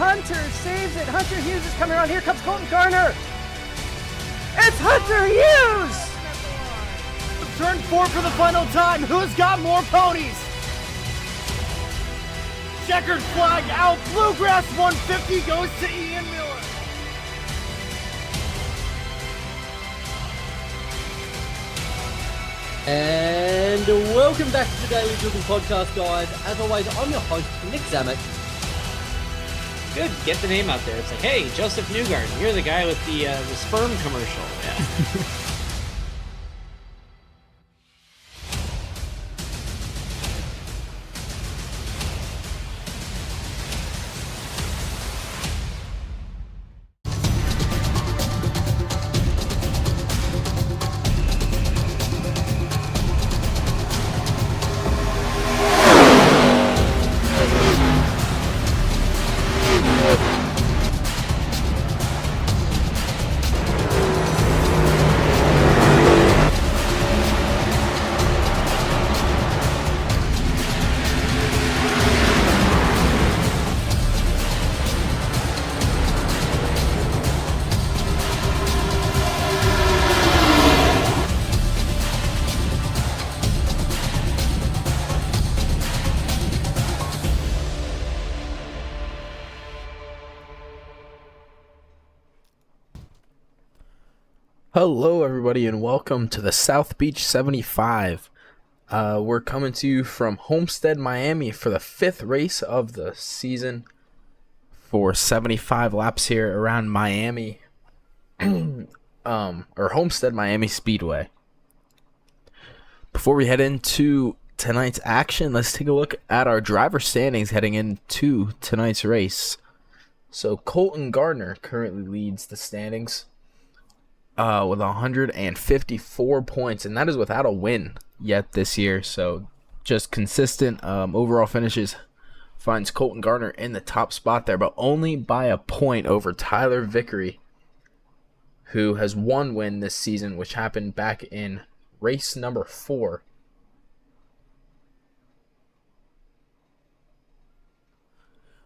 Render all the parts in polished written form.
Hunter saves it. Hunter Hughes is coming around. Here comes Colton Garner. It's Hunter Hughes! Turn 4 for the final time. Who's got more ponies? Checkered flag out. Bluegrass 150 goes to Ian Miller. And welcome back to the Daily Driven Podcast, guys. As always, I'm your host, Nick Zammit. Good, get the name out there. It's like, hey, Joseph Newgarden, you're the guy with the sperm commercial. Yeah. Hello everybody and welcome to the South Beach 75. We're coming to you from Homestead, Miami for the 5th race of the season for 75 laps here around Miami, or Homestead Miami Speedway. Before we head into tonight's action, let's take a look at our driver standings heading into tonight's race. So Colton Garner currently leads the standings with 154 points, and that is without a win yet this year. So just consistent overall finishes finds Colton Garner in the top spot there, but only by a point over Tyler Vickery, who has one win this season, which happened back in race number 4.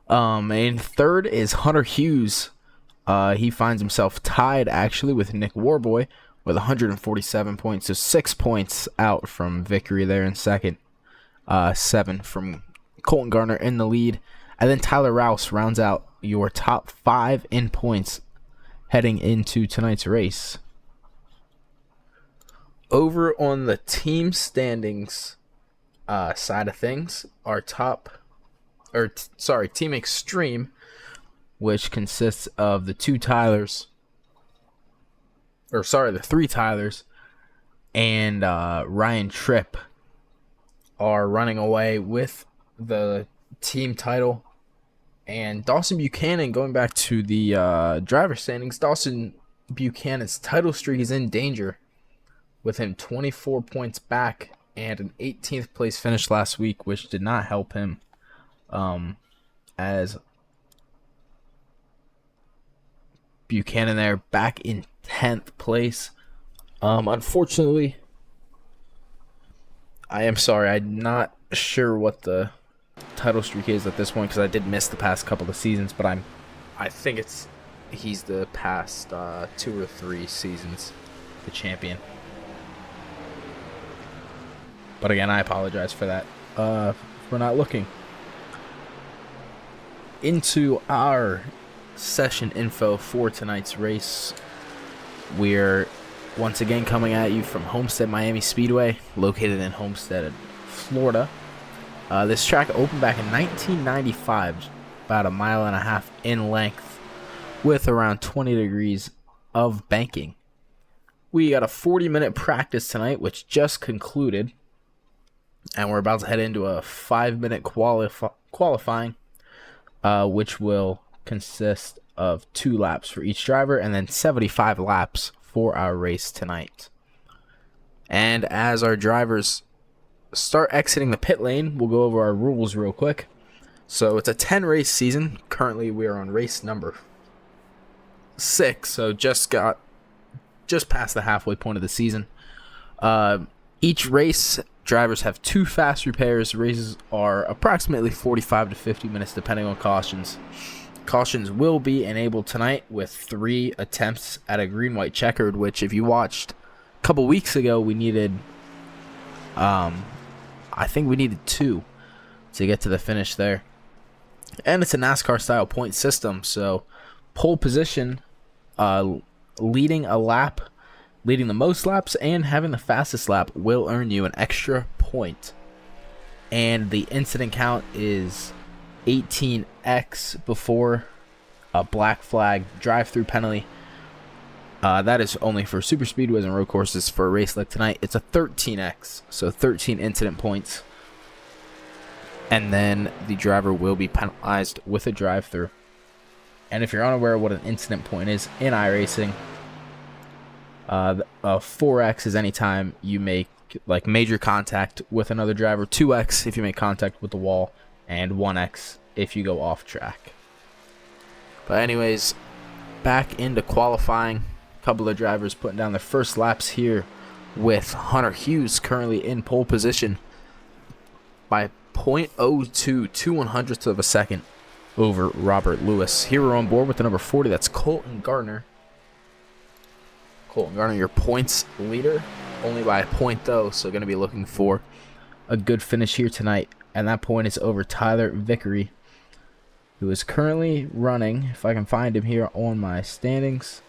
And third is Hunter Hughes. He finds himself tied, actually, with Nick Warboy with 147 points. So 6 points out from Vickery there in second. 7 from Colton Garner in the lead. And then Tyler Rouse rounds out your top 5 in points heading into tonight's race. Over on the team standings side of things, our Team Extreme, which consists of the 3 Tylers, and Ryan Tripp, are running away with the team title. And Dawson Buchanan, going back to the driver standings, Dawson Buchanan's title streak is in danger, with him 24 points back and an 18th place finish last week, which did not help him, as Buchanan there back in 10th place. Unfortunately, I am sorry, I'm not sure what the title streak is at this point because I did miss the past couple of seasons, but I think he's the past 2 or 3 seasons the champion. But again, I apologize for that, for not looking into our session info for tonight's race. We're once again coming at you from Homestead Miami Speedway, located in Homestead, Florida. This track opened back in 1995, about 1.5 miles in length, with around 20 degrees of banking. We got a 40-minute practice tonight, which just concluded, and we're about to head into a 5-minute qualifying, which will consist of 2 laps for each driver and then 75 laps for our race tonight. And as our drivers start exiting the pit lane, we'll go over our rules real quick. So it's a 10 race season. Currently we are on race number 6, so just past the halfway point of the season. Each race, drivers have 2 fast repairs. Races are approximately 45 to 50 minutes depending on cautions. Cautions will be enabled tonight with 3 attempts at a green-white checkered, which if you watched a couple weeks ago, we needed, I think we needed 2 to get to the finish there. And it's a NASCAR-style point system, so pole position, leading the most laps and having the fastest lap will earn you an extra point. And the incident count is 18x before a black flag drive-through penalty. That is only for super speedways and road courses. For a race like tonight, it's a 13x, so 13 incident points. And then the driver will be penalized with a drive-through. And if you're unaware of what an incident point is in iRacing, 4x is anytime you make like major contact with another driver, 2x if you make contact with the wall, and 1x if you go off track. But anyways, back into qualifying. A couple of drivers putting down their first laps here, with Hunter Hughes currently in pole position by 0.02, 2/100th of a second over Robert Lewis. Here we're on board with the number 40, that's Colton Gardner. Colton Gardner, your points leader, only by a point though, so going to be looking for a good finish here tonight. And that point is over Tyler Vickery, who is currently running, if I can find him here on my standings.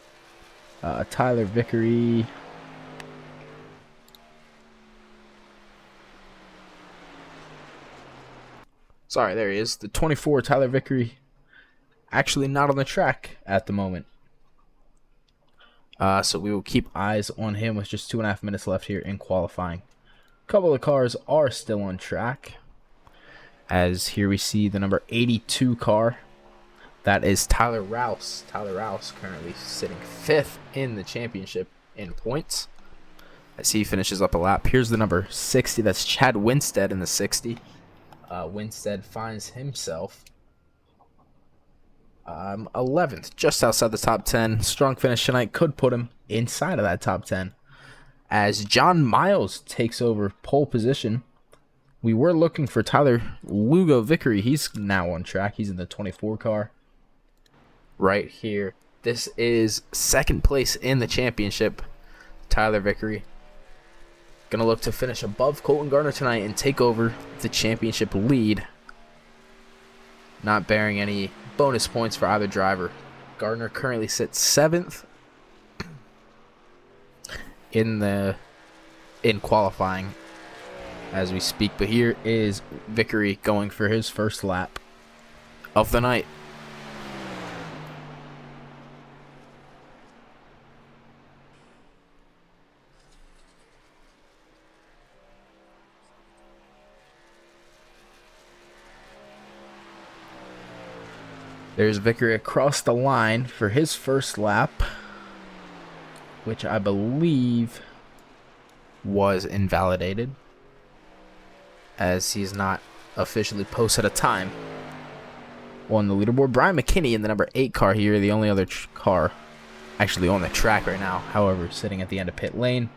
Tyler Vickery. Sorry, there he is. The 24, Tyler Vickery, actually not on the track at the moment. So we will keep eyes on him with just 2.5 minutes left here in qualifying. A couple of cars are still on track, as here we see the number 82 car. That is Tyler Rouse. Tyler Rouse currently sitting 5th in the championship in points, as he finishes up a lap. Here's the number 60. That's Chad Winstead in the 60. Winstead finds himself 11th, just outside the top 10. Strong finish tonight could put him inside of that top 10, as John Miles takes over pole position. We were looking for Tyler Lugo Vickery. He's now on track. He's in the 24 car right here. This is 2nd place in the championship. Tyler Vickery gonna look to finish above Colton Gardner tonight and take over the championship lead, not bearing any bonus points for either driver. Gardner currently sits 7th in qualifying as we speak, but here is Vickery going for his first lap of the night. There's Vickery across the line for his first lap, which I believe was invalidated, as he's not officially posted a time on the leaderboard. Brian McKinney in the number 8 car here, the only other car actually on the track right now, however, sitting at the end of pit lane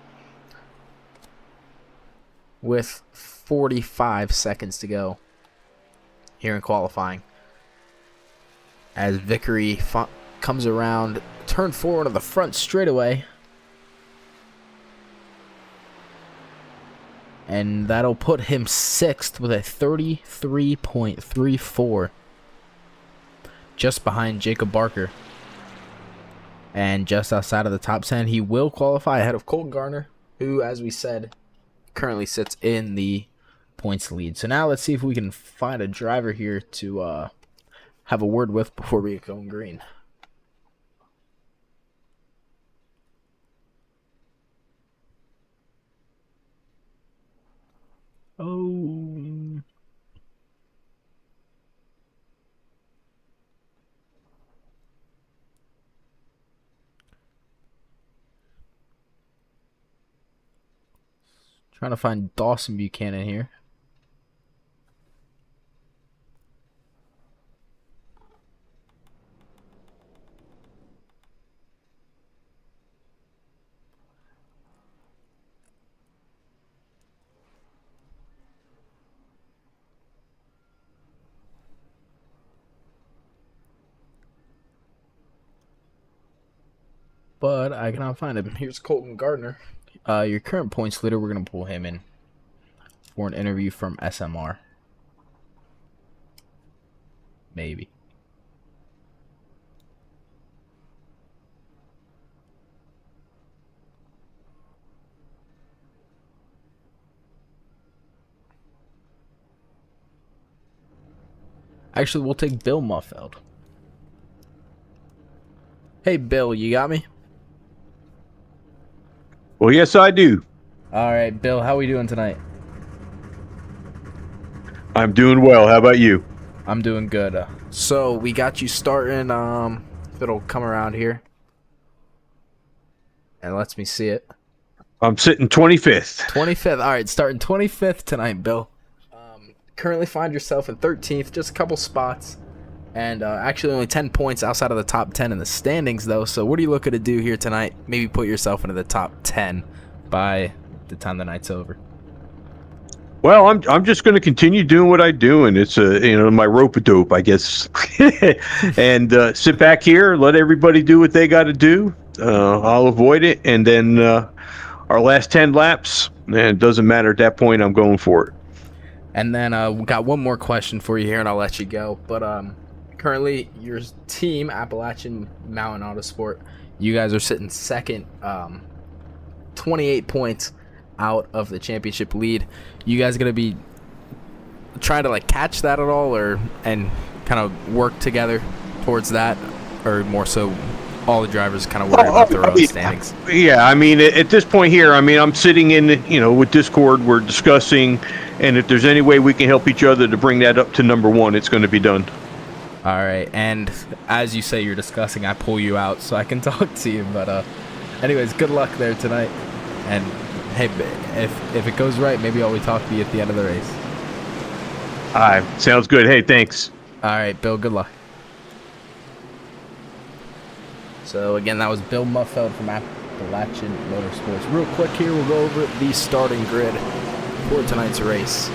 with 45 seconds to go here in qualifying, as Vickery comes around turn 4 to the front straightaway, and that'll put him 6th with a 33.34, just behind Jacob Barker, and just outside of the top 10. He will qualify ahead of Colton Gardner, who, as we said, currently sits in the points lead. So now let's see if we can find a driver here to have a word with before we get going green. Oh. Trying to find Dawson Buchanan here. but I cannot find him. Here's Colton Gardner, your current points leader. We're going to pull him in for an interview from SMR. Maybe. Actually, we'll take Bill Muffeld. Hey, Bill, you got me? Well, yes, I do. All right, Bill, how we doing tonight? I'm doing well. How about you? I'm doing good. So, we got you starting, if it'll come around here. And lets me see it. I'm sitting 25th. 25th. All right, starting 25th tonight, Bill. Currently find yourself in 13th, just a couple spots. And actually only 10 points outside of the top 10 in the standings, though. So what are you looking to do here tonight? Maybe put yourself into the top 10 by the time the night's over. Well, I'm just going to continue doing what I do, and it's my rope-a-dope, I guess. And sit back here, let everybody do what they got to do. I'll avoid it, and then our last 10 laps, and it doesn't matter at that point. I'm going for it. And then we got one more question for you here, and I'll let you go. But currently, your team, Appalachian Mountain Autosport, you guys are sitting second, 28 points out of the championship lead. You guys going to be trying to catch that at all, and kind of work together towards that, or more so all the drivers kind of worry about their own standings? Yeah, I mean, at this point here, I mean, I'm sitting in, with Discord, we're discussing, and if there's any way we can help each other to bring that up to number one, it's going to be done. All right, and as you say you're discussing, I pull you out so I can talk to you. But anyways, good luck there tonight. And hey, if it goes right, maybe I'll talk to you at the end of the race. All right, sounds good. Hey, thanks. All right, Bill, good luck. So again, that was Bill Muffeld from Appalachian Motorsports. Real quick here, we'll go over the starting grid for tonight's race.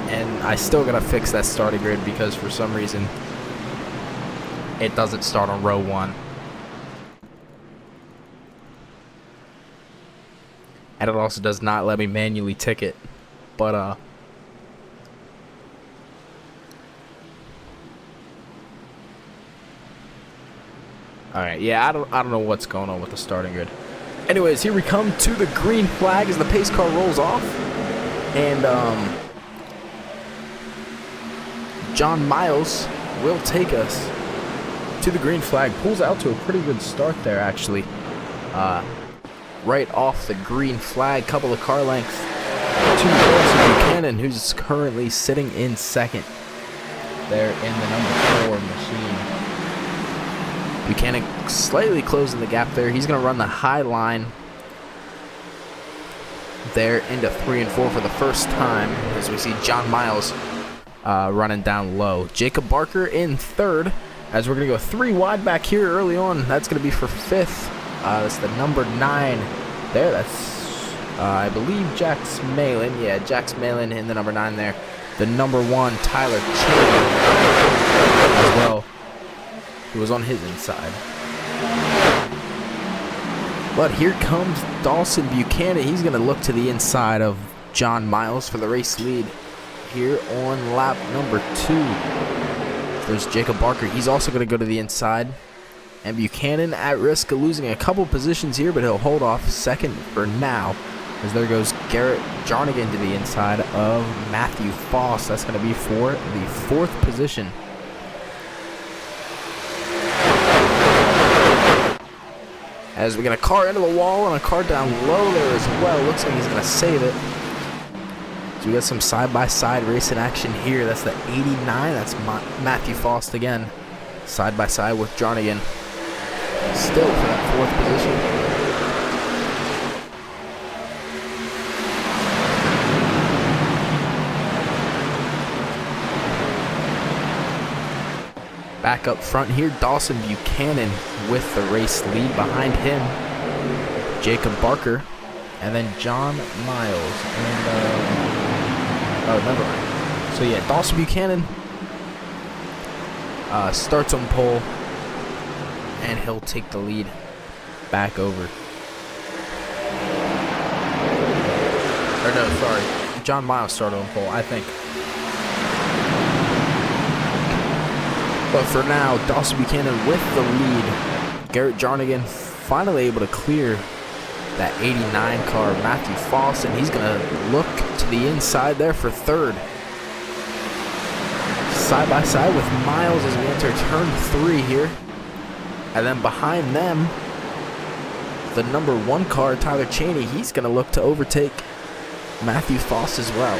And I still gotta fix that starting grid because for some reason it doesn't start on row 1. And it also does not let me manually tick it. But alright, yeah, I don't know what's going on with the starting grid. Anyways, here we come to the green flag as the pace car rolls off. And John Miles will take us to the green flag. Pulls out to a pretty good start there, actually. Right off the green flag, couple of car lengths to Dawson Buchanan, who's currently sitting in second there in the number 4 machine. Buchanan slightly closing the gap there. He's going to run the high line there into 3 and 4 for the first time as we see John Miles running down low. Jacob Barker in third as we're going to go 3 wide back here early on. That's going to be for 5th. That's the number 9 there. That's, I believe, Jax Malin. Yeah, Jax Malin in the number 9 there. The number 1, Tyler Chan, as well, who was on his inside. But here comes Dawson Buchanan. He's going to look to the inside of John Miles for the race lead here on lap number 2. There's Jacob Barker. He's also going to go to the inside. And Buchanan at risk of losing a couple positions here, but he'll hold off second for now. As there goes Garrett Jarnigan to the inside of Matthew Foss. That's going to be for the 4th position. As we get a car into the wall and a car down low there as well. Looks like he's going to save it. So we got some side-by-side racing action here. That's the 89. That's Matthew Foss again. Side-by-side with Jarnigan. Still for that 4th position. Back up front here, Dawson Buchanan with the race lead. Behind him, Jacob Barker, and then John Miles. And never mind. So yeah, Dawson Buchanan starts on pole. and he'll take the lead back over. Or no, sorry. John Miles started on pole, I think. But for now, Dawson Buchanan with the lead. Garrett Jarnigan finally able to clear that 89 car, Matthew Foss, and he's going to look to the inside there for third. Side by side with Miles as we enter turn 3 here. And then behind them, the number 1 car, Tyler Cheney, he's going to look to overtake Matthew Foss as well.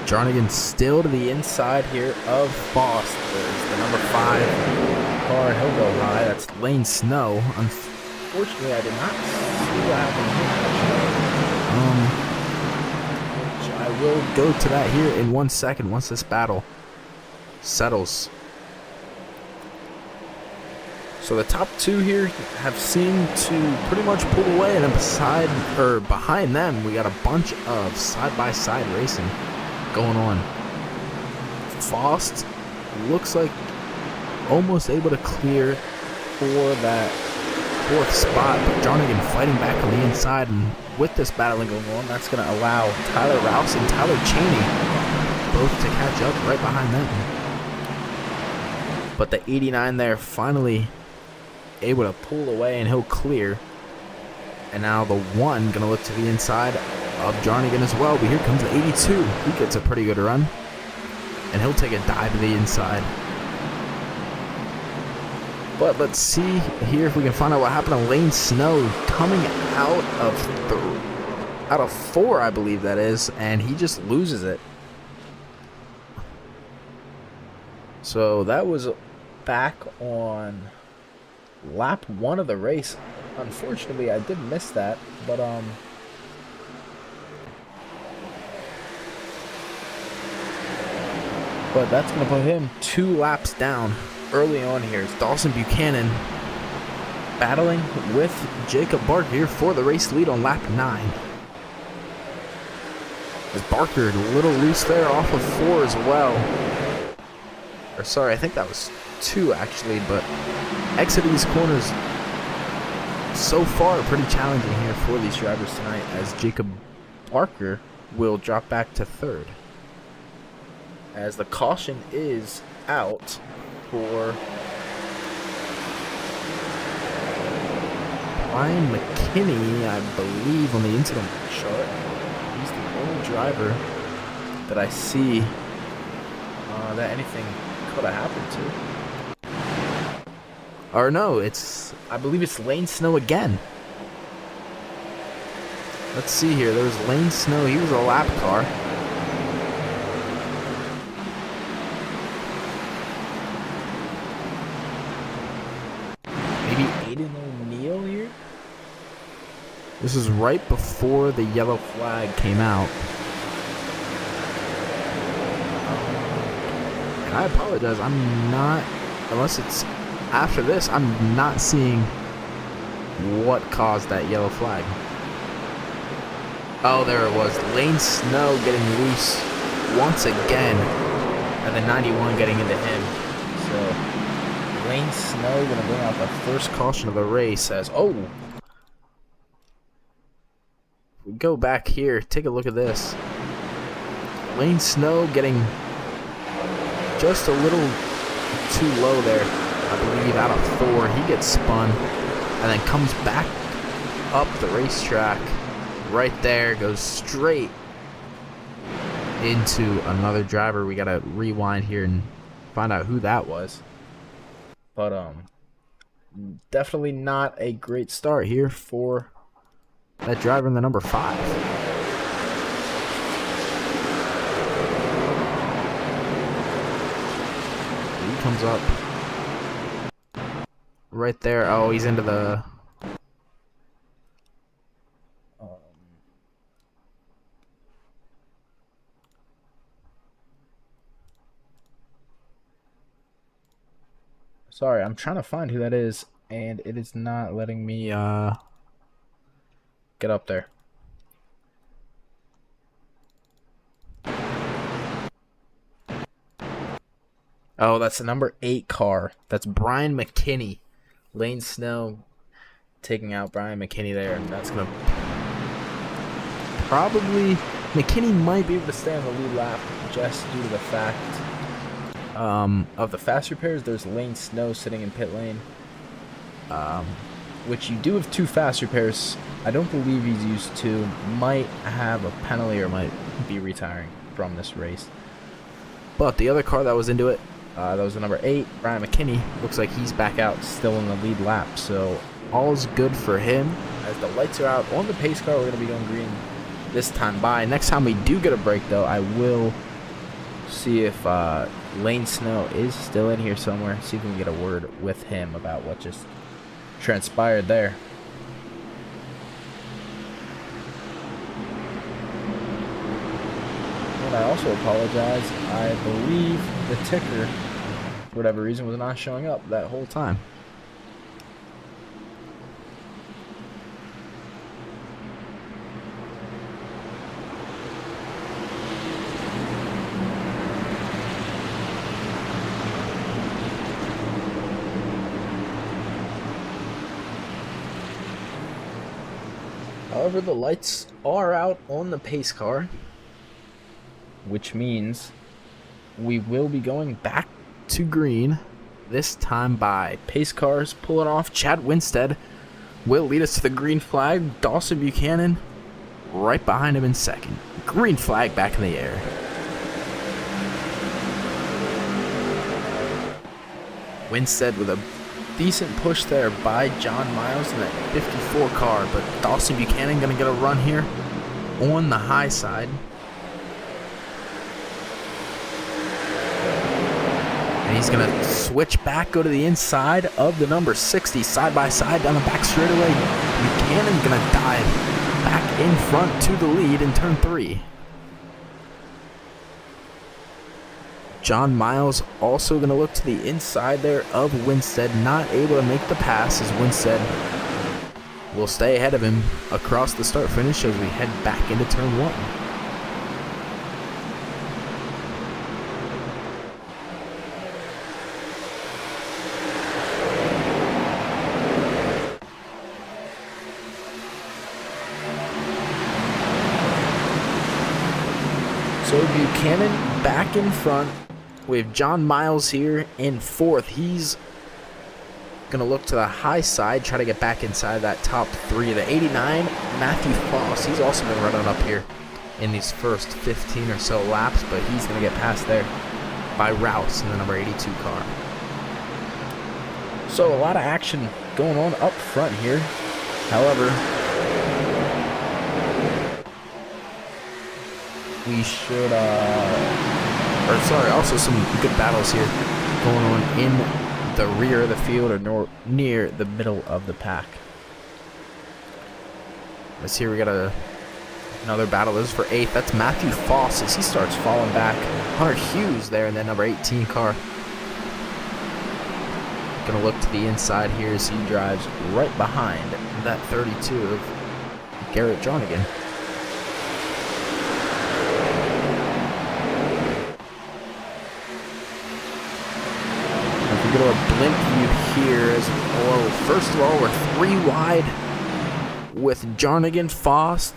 Jarnigan still to the inside here of Foss. There's the number 5 car. He'll go high. That's Lane Snow. Unfortunately, I did not see what happened here. Which I will go to that here in 1 second once this battle settles. So the top 2 here have seemed to pretty much pull away, and then behind them, we got a bunch of side-by-side racing going on. Foss looks like almost able to clear for that 4th spot, but Jarnigan fighting back on the inside, and with this battling going on, that's going to allow Tyler Rouse and Tyler Cheney both to catch up right behind them. But the 89 there finally able to pull away, and he'll clear. And now the 1 going to look to the inside of Jarnigan as well, but here comes the 82. He gets a pretty good run, and he'll take a dive to the inside. But let's see here if we can find out what happened to Lane Snow coming out of 4, I believe that is, and he just loses it. So that was back on lap 1 of the race. Unfortunately, I did miss that, but that's going to put him 2 laps down early on here. It's Dawson Buchanan battling with Jacob Barker here for the race lead on lap 9. As Barker a little loose there off of 4 as well. Or sorry, I think that was 2 actually, but exiting these corners so far pretty challenging here for these drivers tonight, as Jacob Barker will drop back to 3rd. As the caution is out for Brian McKinney, I believe, on the incident chart. He's the only driver that I see that anything could have happened to. Or no, I believe it's Lane Snow again. Let's see here. There was Lane Snow. He was a lap car. Maybe Aiden O'Neill here? This is right before the yellow flag came out. And I apologize. I'm not, unless it's after this, I'm not seeing what caused that yellow flag. Oh, there it was. Lane Snow getting loose once again. And then 91 getting into him. So Lane Snow going to bring out the first caution of the race as, oh. We go back here. Take a look at this. Lane Snow getting just a little too low there. I believe out of 4. He gets spun and then comes back up the racetrack. Right there, goes straight into another driver. We gotta rewind here and find out who that was. But definitely not a great start here for that driver in the number 5. He comes up right there. Oh, he's into the sorry, I'm trying to find who that is, and it is not letting me Get up there. Oh, that's the number 8 car. That's Brian McKinney. Lane Snow taking out Brian McKinney there. That's going to probably... McKinney might be able to stay on the lead lap just due to the fact of the fast repairs. There's Lane Snow sitting in pit lane, which you do have 2 fast repairs. I don't believe he's used 2. Might have a penalty or might be retiring from this race. But the other car that was into it, that was the number 8, Brian McKinney. Looks like he's back out, still in the lead lap. So all's good for him. As the lights are out on the pace car, we're going to be going green this time by. Next time we do get a break, though, I will see if Lane Snow is still in here somewhere. See if we can get a word with him about what just transpired there. And I also apologize. I believe the ticker, for whatever reason, was not showing up that whole time. However, the lights are out on the pace car, which means we will be going back to green, this time by. Pace cars pulling off. Chad Winstead will lead us to the green flag. Dawson Buchanan right behind him in second. Green flag back in the air. Winstead with a decent push there by John Miles in that 54 car, but Dawson Buchanan going to get a run here on the high side. And he's going to switch back, go to the inside of the number 60, side by side down the back straightaway. Buchanan going to dive back in front to the lead in turn 3. John Miles also going to look to the inside there of Winstead, not able to make the pass as Winstead will stay ahead of him across the start finish as we head back into turn 1. So Buchanan back in front. We have John Miles here in 4th. He's going to look to the high side, try to get back inside that top 3. The 89, Matthew Foss. He's also been running up here in these first 15 or so laps, but he's going to get past there by Rouse in the number 82 car. So a lot of action going on up front here. However, we should, also some good battles here going on in the rear of the field or near the middle of the pack. Let's see, we got another battle. This is for 8th. That's Matthew Foss as he starts falling back. Hunter Hughes there in that number 18 car. Gonna look to the inside here as he drives right behind that 32 of Garrett Jernigan. Go to a blimp view here as well. First of all, we're 3 wide with Jernigan, Foss,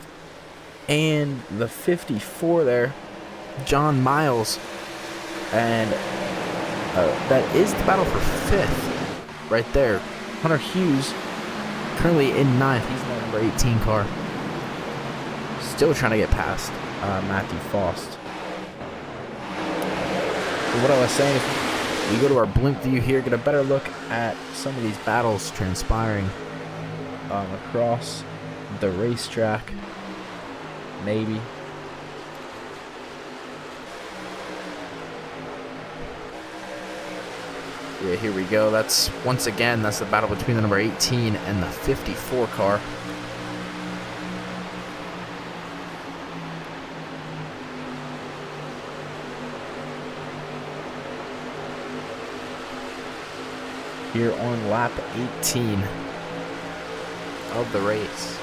and the 54 there, John Miles. And that is the battle for 5th right there. Hunter Hughes currently in 9th. He's in the number 18 car. Still trying to get past Matthew Foss. But what I was saying, we go to our blimp view here, get a better look at some of these battles transpiring across the racetrack. Maybe. Yeah, here we go. That's, once again, that's the battle between the number 18 and the 54 car. Here on lap 18 of the race.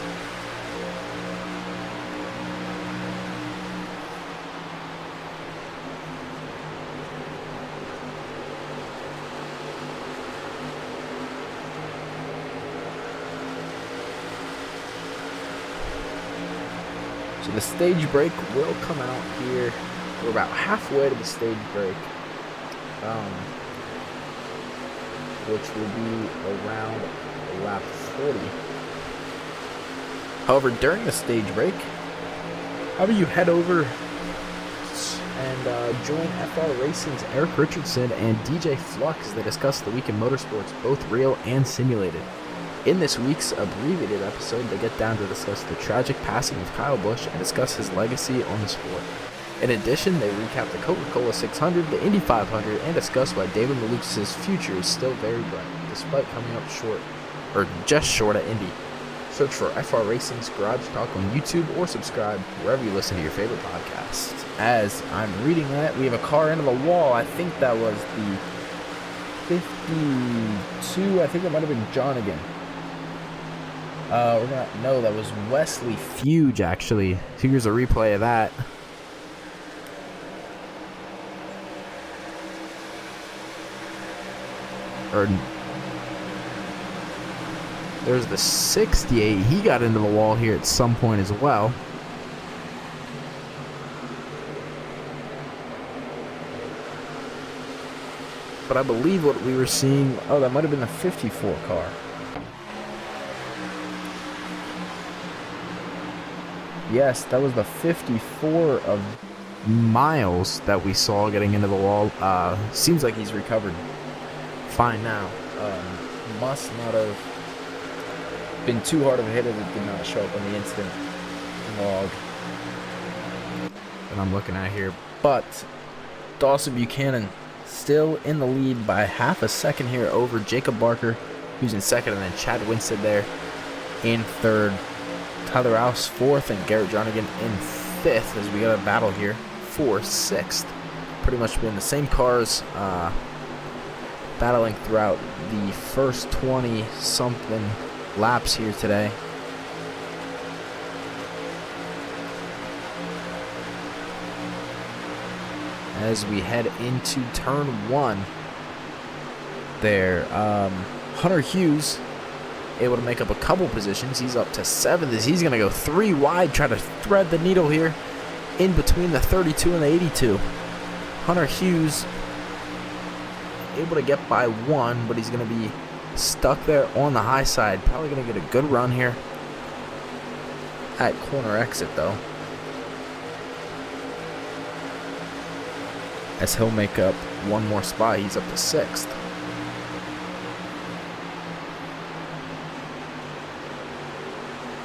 So the stage break will come out here. We're about halfway to the stage break, which will be around lap 40. However, during the stage break, how about you head over and join FR Racing's Eric Richardson and DJ Flux that discuss the week in motorsports, both real and simulated. In this week's abbreviated episode, they get down to discuss the tragic passing of Kyle Busch and discuss his legacy on the sport. In addition, they recap the Coca-Cola 600, the Indy 500, and discuss why David Malukas' future is still very bright, despite coming up short, or just short at Indy. Search for FR Racing's Garage Talk on YouTube or subscribe wherever you listen to your favorite podcasts. As I'm reading that, we have a car into the wall. I think that was the 52. I think that might have been John again. No, that was Wesley Fuge, actually. Here's a replay of that. There's the 68. He got into the wall here at some point as well. But I believe what we were seeing... Oh, that might have been the 54 car. Yes, that was the 54 of Miles that we saw getting into the wall. Seems like he's recovered fine now. Must not have been too hard of a hit if it did not show up on the incident log that I'm looking at here. But Dawson Buchanan still in the lead by half a second here over Jacob Barker, who's in second, and then Chad Winstead there in third. Tyler Rouse fourth, and Garrett Jernigan in fifth as we got a battle here for sixth. Pretty much been the same cars battling throughout the first 20-something laps here today. As we head into turn one there, Hunter Hughes able to make up a couple positions. He's up to 7th as he's going to go 3 wide, try to thread the needle here in between the 32 and the 82. Hunter Hughes able to get by 1, but he's going to be stuck there on the high side. Probably going to get a good run here at corner exit, though, as he'll make up one more spot. He's up to 6th.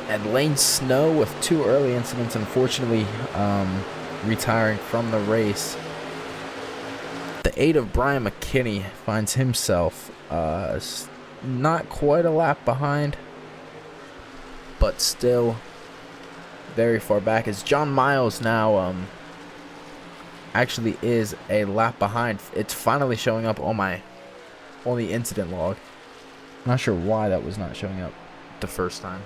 And Lane Snow, with 2 early incidents, unfortunately retiring from the race. The 8 of Brian McKinney finds himself not quite a lap behind, but still very far back, as John Miles now actually is a lap behind. It's finally showing up on the incident log. I'm not sure why that was not showing up the first time.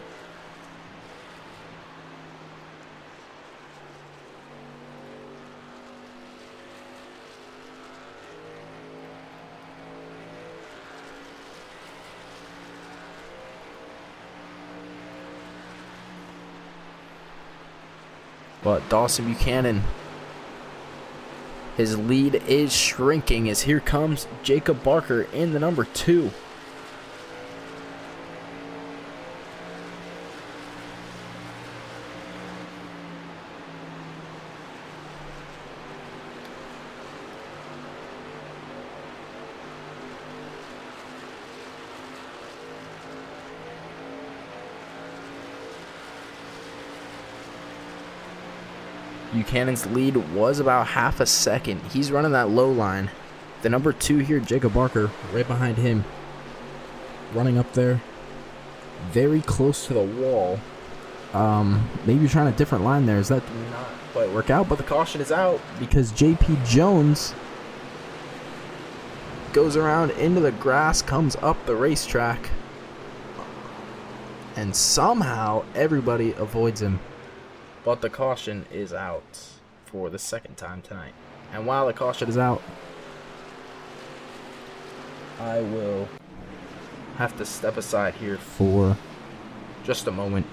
But Dawson Buchanan, his lead is shrinking as here comes Jacob Barker in the number 2. Buchanan's lead was about half a second. He's running that low line. The number 2 here, Jacob Barker, right behind him, running up there, very close to the wall. Maybe trying a different line there. Is that did not quite work out? But the caution is out because JP Jones goes around into the grass, comes up the racetrack, and somehow everybody avoids him. But the caution is out for the second time tonight. And while the caution is out, I will have to step aside here for just a moment.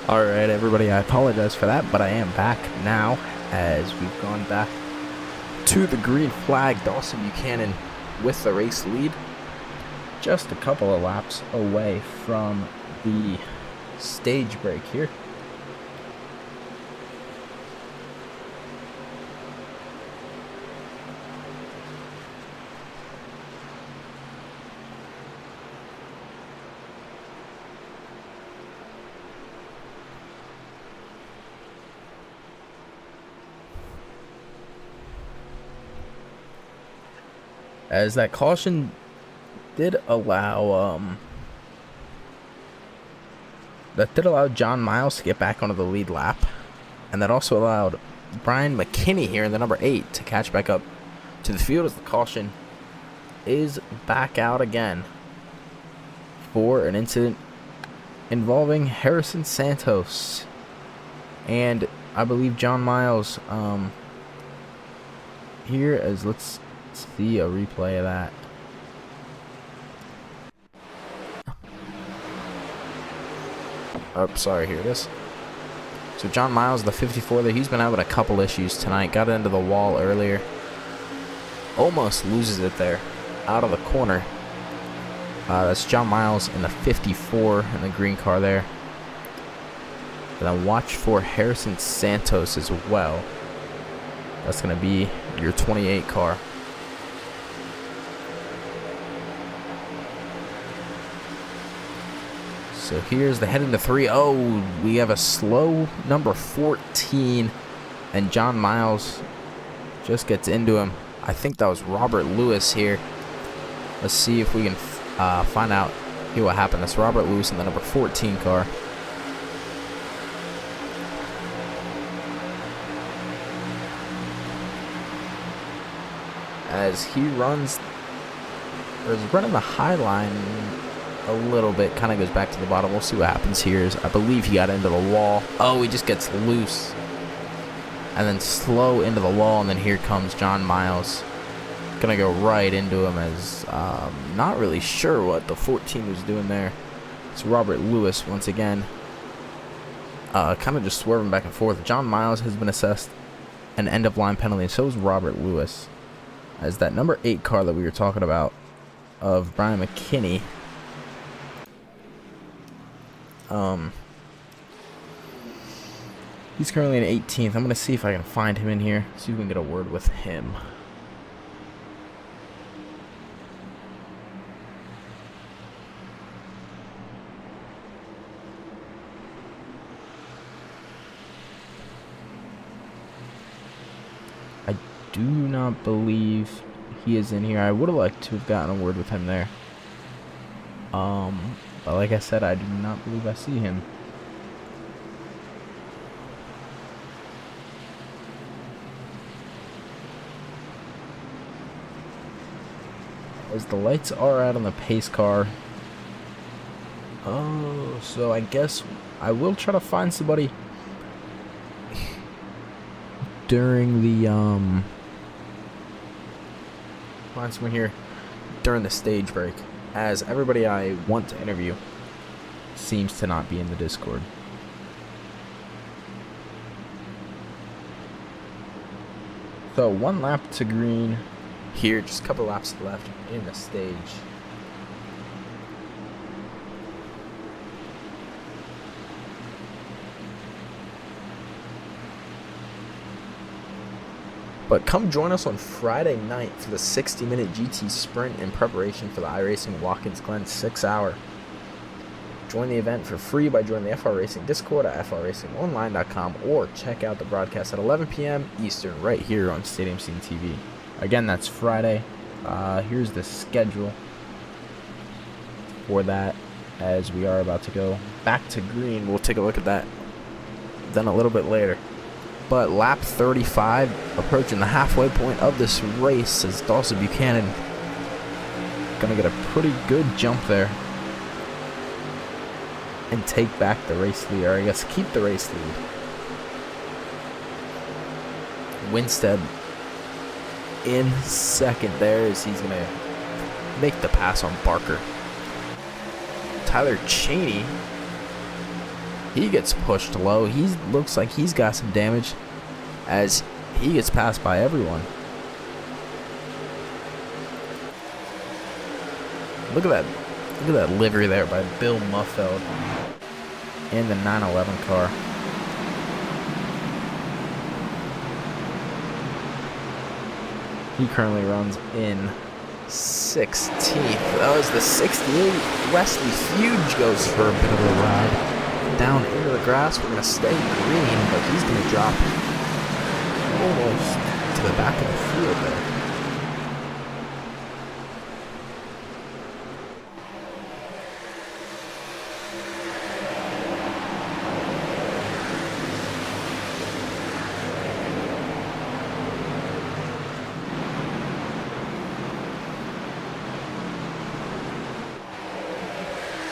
Alright, everybody, I apologize for that, but I am back now as we've gone back to the green flag. Dawson Buchanan with the race lead. Just a couple of laps away from the stage break here. As that caution did allow John Miles to get back onto the lead lap, and that also allowed Brian McKinney here in the number 8 to catch back up to the field as the caution is back out again for an incident involving Harrison Santos and I believe John Miles. Here, as let's see a replay of that. Oh, sorry, here it is. So John Miles, the 54 there, he's been having a couple issues tonight. Got into the wall earlier. Almost loses it there, out of the corner. That's John Miles in the 54 in the green car there. And then watch for Harrison Santos as well. That's going to be your 28 car. So here's the head into 3. Oh, we have a slow number 14. And John Miles just gets into him. I think that was Robert Lewis here. Let's see if we can find out here what happened. That's Robert Lewis in the number 14 car. As he runs, or is running the high line a little bit, kind of goes back to the bottom. We'll see what happens here. I believe he got into the wall. Oh, he just gets loose. And then slow into the wall, and then here comes John Miles. Gonna go right into him as not really sure what the 14 was doing there. It's Robert Lewis once again. Kind of just swerving back and forth. John Miles has been assessed an end-of-line penalty, and so is Robert Lewis. As that number 8 car that we were talking about of Brian McKinney. He's currently in 18th. I'm going to see if I can find him in here. See if we can get a word with him. I do not believe he is in here. I would have liked to have gotten a word with him there. But like I said, I do not believe I see him. As the lights are out on the pace car. Oh, so I guess I will try to find somebody during the find someone here during the stage break, as everybody I want to interview seems to not be in the Discord. So 1 lap to green here, just a couple laps left in the stage. But come join us on Friday night for the 60-minute GT Sprint in preparation for the iRacing Watkins Glen 6-hour. Join the event for free by joining the FR Racing Discord at frracingonline.com, or check out the broadcast at 11 p.m. Eastern right here on Stadium Scene TV. Again, that's Friday. Here's the schedule for that, as we are about to go back to green. We'll take a look at that then a little bit later. But lap 35, approaching the halfway point of this race, as Dawson Buchanan gonna get a pretty good jump there and take back the race lead, or I guess keep the race lead. Winstead in second there, as he's gonna make the pass on Barker. Tyler Cheney, he gets pushed low. He looks like he's got some damage as he gets passed by everyone. Look at that. Look at that livery there by Bill Muffeld and the 911 car. He currently runs in 16th. That was the 68. Wesley Huge goes for a bit of a ride down into the grass. We're going to stay green, but he's going to drop almost to the back of the field there.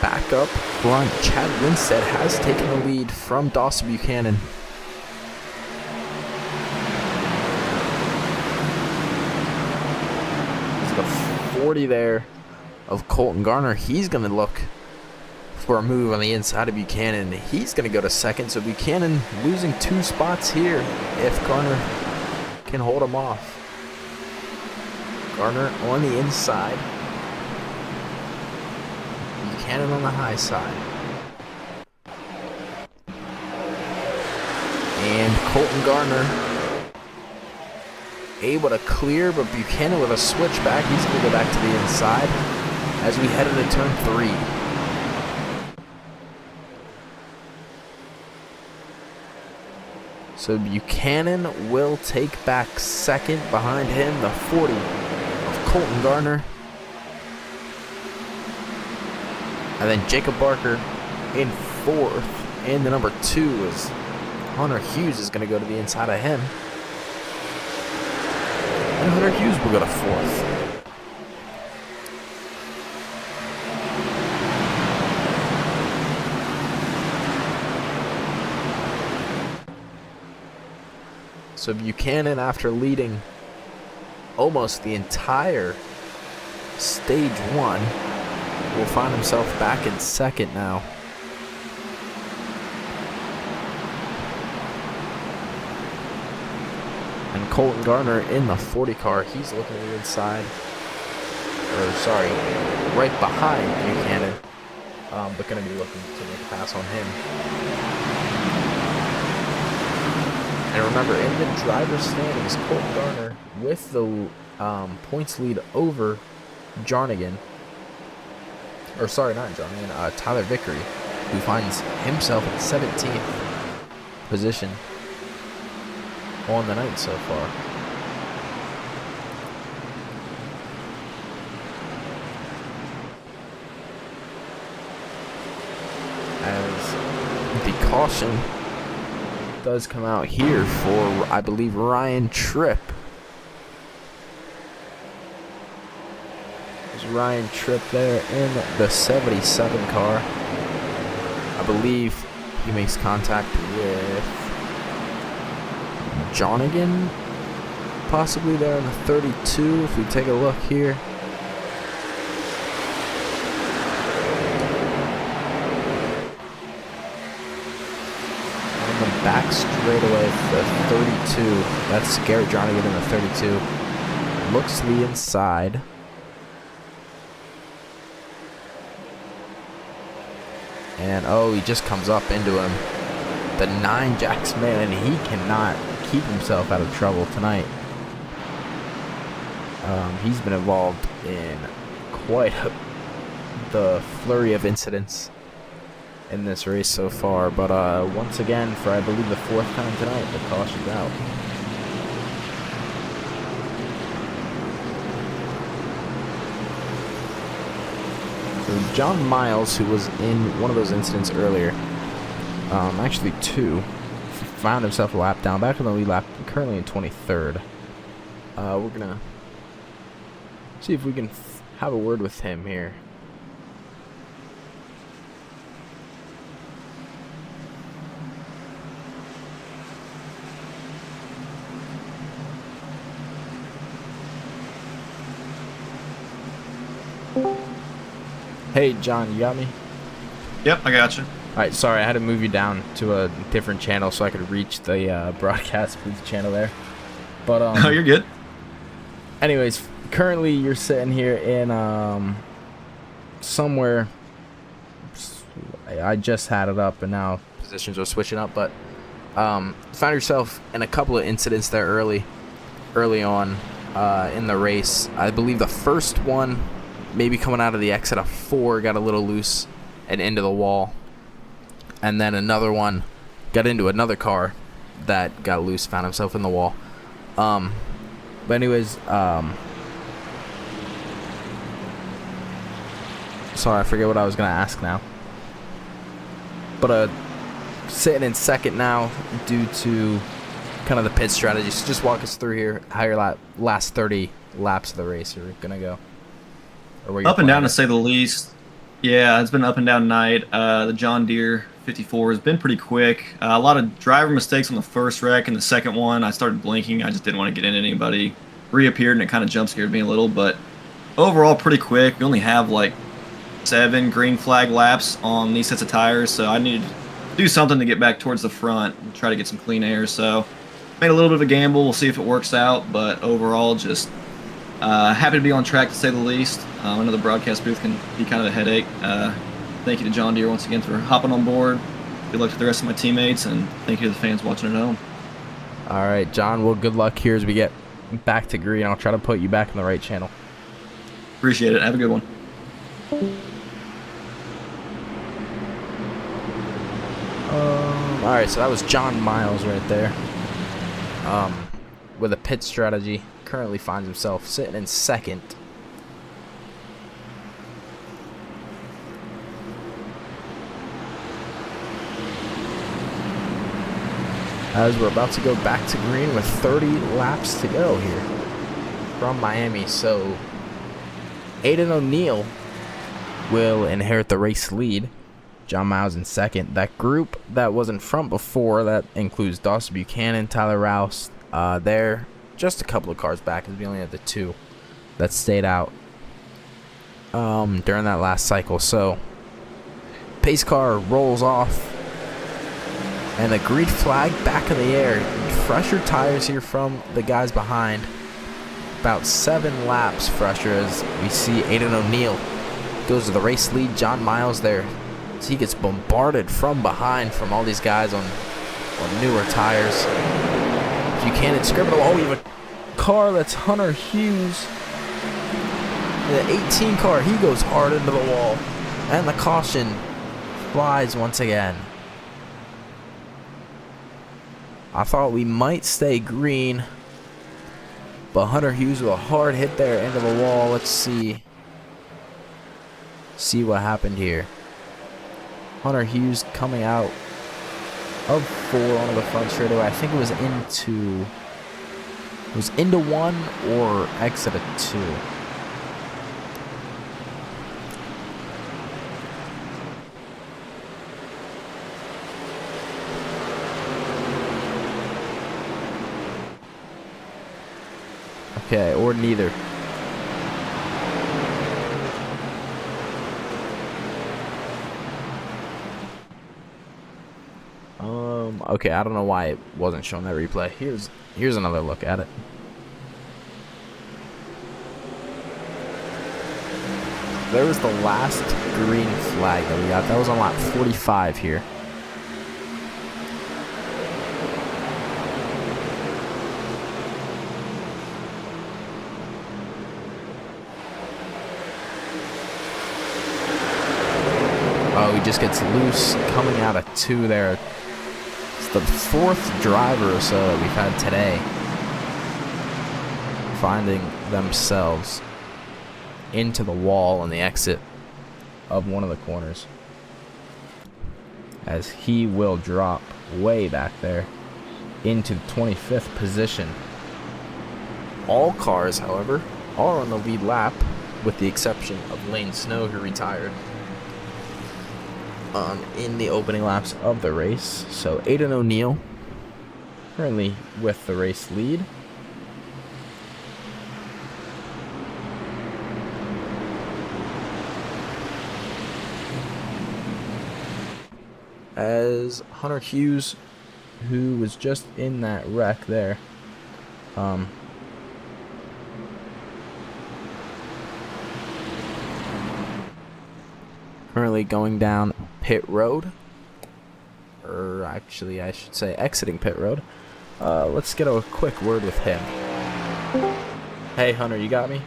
Back up front, Chad Winstead has taken the lead from Dawson Buchanan. He's got a 40 there of Colton Garner. He's going to look for a move on the inside of Buchanan. He's going to go to second, so Buchanan losing 2 spots here if Garner can hold him off. Garner on the inside. Buchanan on the high side. And Colton Garner able to clear, but Buchanan with a switchback. He's going to go back to the inside as we head into turn 3. So Buchanan will take back second. Behind him, the 40 of Colton Garner. And then Jacob Barker in 4th. And the number 2 is Hunter Hughes is going to go to the inside of him. And Hunter Hughes will go to 4th. So Buchanan, after leading almost the entire stage 1, will find himself back in second now. And Colton Garner in the 40 car, he's looking to the inside. Or, sorry, right behind Buchanan. But going to be looking to make a pass on him. And remember, in the driver's standings, Colton Garner with the points lead over Jarnigan. Or sorry, not Jarnigan, Tyler Vickery, who finds himself in 17th position on the night so far. As the caution does come out here for, I believe, Ryan Tripp. There's Ryan Tripp there in the 77 car. I believe he makes contact with Jonigan, possibly there in the 32, if we take a look here. Back straight away the 32. That's Garrett Jonigan in the 32. Looks to the inside. And oh, he just comes up into him. The 9 Jax man, and he cannot keep himself out of trouble tonight. He's been involved in quite the flurry of incidents in this race so far, but once again, for I believe the 4th time tonight, the caution's out. So John Miles, who was in one of those incidents earlier, actually 2, found himself a lap down, back on the lead lap, currently in 23rd. We're gonna see if we can have a word with him here. Hey, John, you got me? Yep, I got you. right, sorry, I had to move you down to a different channel so I could reach the broadcast booth channel there. But Oh, you're good. anyways, currently you're sitting here in somewhere. I just had it up and now positions are switching up, but found yourself in a couple of incidents there early on in the race. I believe the first one, maybe coming out of the exit of 4, got a little loose and into the wall, and then another one got into another car that got loose, found himself in the wall. But anyways, sorry, I forget what I was gonna ask now. But sitting in second now due to kind of the pit strategy. So just walk us through here how your last 30 laps of the race are gonna go. Or where you're Up and down, playing to say the least. Yeah, it's been up and down night. The John Deere 54 has been pretty quick. A lot of driver mistakes on the first wreck, and the second one, I started blinking. I just didn't want to get into anybody. Reappeared, and it kind of jump scared me a little, but overall pretty quick. We only have like 7 green flag laps on these sets of tires, so I needed to do something to get back towards the front and try to get some clean air. So made a little bit of a gamble. We'll see if it works out, but overall just happy to be on track, to say the least. I know the broadcast booth can be kind of a headache. Thank you to John Deere once again for hopping on board. Good luck to the rest of my teammates, and thank you to the fans watching at home. All right, John. Well, good luck here as we get back to green. I'll try to put you back in the right channel. Appreciate it. Have a good one. All right, so that was John Miles right there. With a pit strategy, currently finds himself sitting in second. As we're about to go back to green with 30 laps to go here from Miami. So Aiden O'Neill will inherit the race lead. John Miles in second. That group that was in front before, that includes Dawson Buchanan, Tyler Rouse. They're just a couple of cars back, as we only had the 2 that stayed out during that last cycle. So pace car rolls off, and a green flag back in the air. Fresher tires here from the guys behind. About 7 laps fresher as we see Aiden O'Neill goes to the race lead. John Miles there, as he gets bombarded from behind from all these guys on newer tires. Buchanan scribbling. Oh, we have a car that's Hunter Hughes. The 18 car, he goes hard into the wall. And the caution flies once again. I thought we might stay green, but Hunter Hughes with a hard hit there into the wall. Let's see what happened here. Hunter Hughes coming out of 4 onto the front straightaway. I think it was into 1 or exit of 2. Okay, or neither. Okay, I don't know why it wasn't showing that replay. Here's another look at it. There was the last green flag that we got. That was on lap 45 here. Oh, he just gets loose coming out of 2 there. It's the 4th driver or so that we've had today finding themselves into the wall on the exit of one of the corners, as he will drop way back there into the 25th position. All cars, however, are on the lead lap, with the exception of Lane Snow, who retired in the opening laps of the race. So Aiden O'Neill currently with the race lead. as Hunter Hughes, who was just in that wreck there. Currently going down pit road. Or actually, I should say exiting pit road. Let's get a quick word with him. Hey, Hunter, you got me?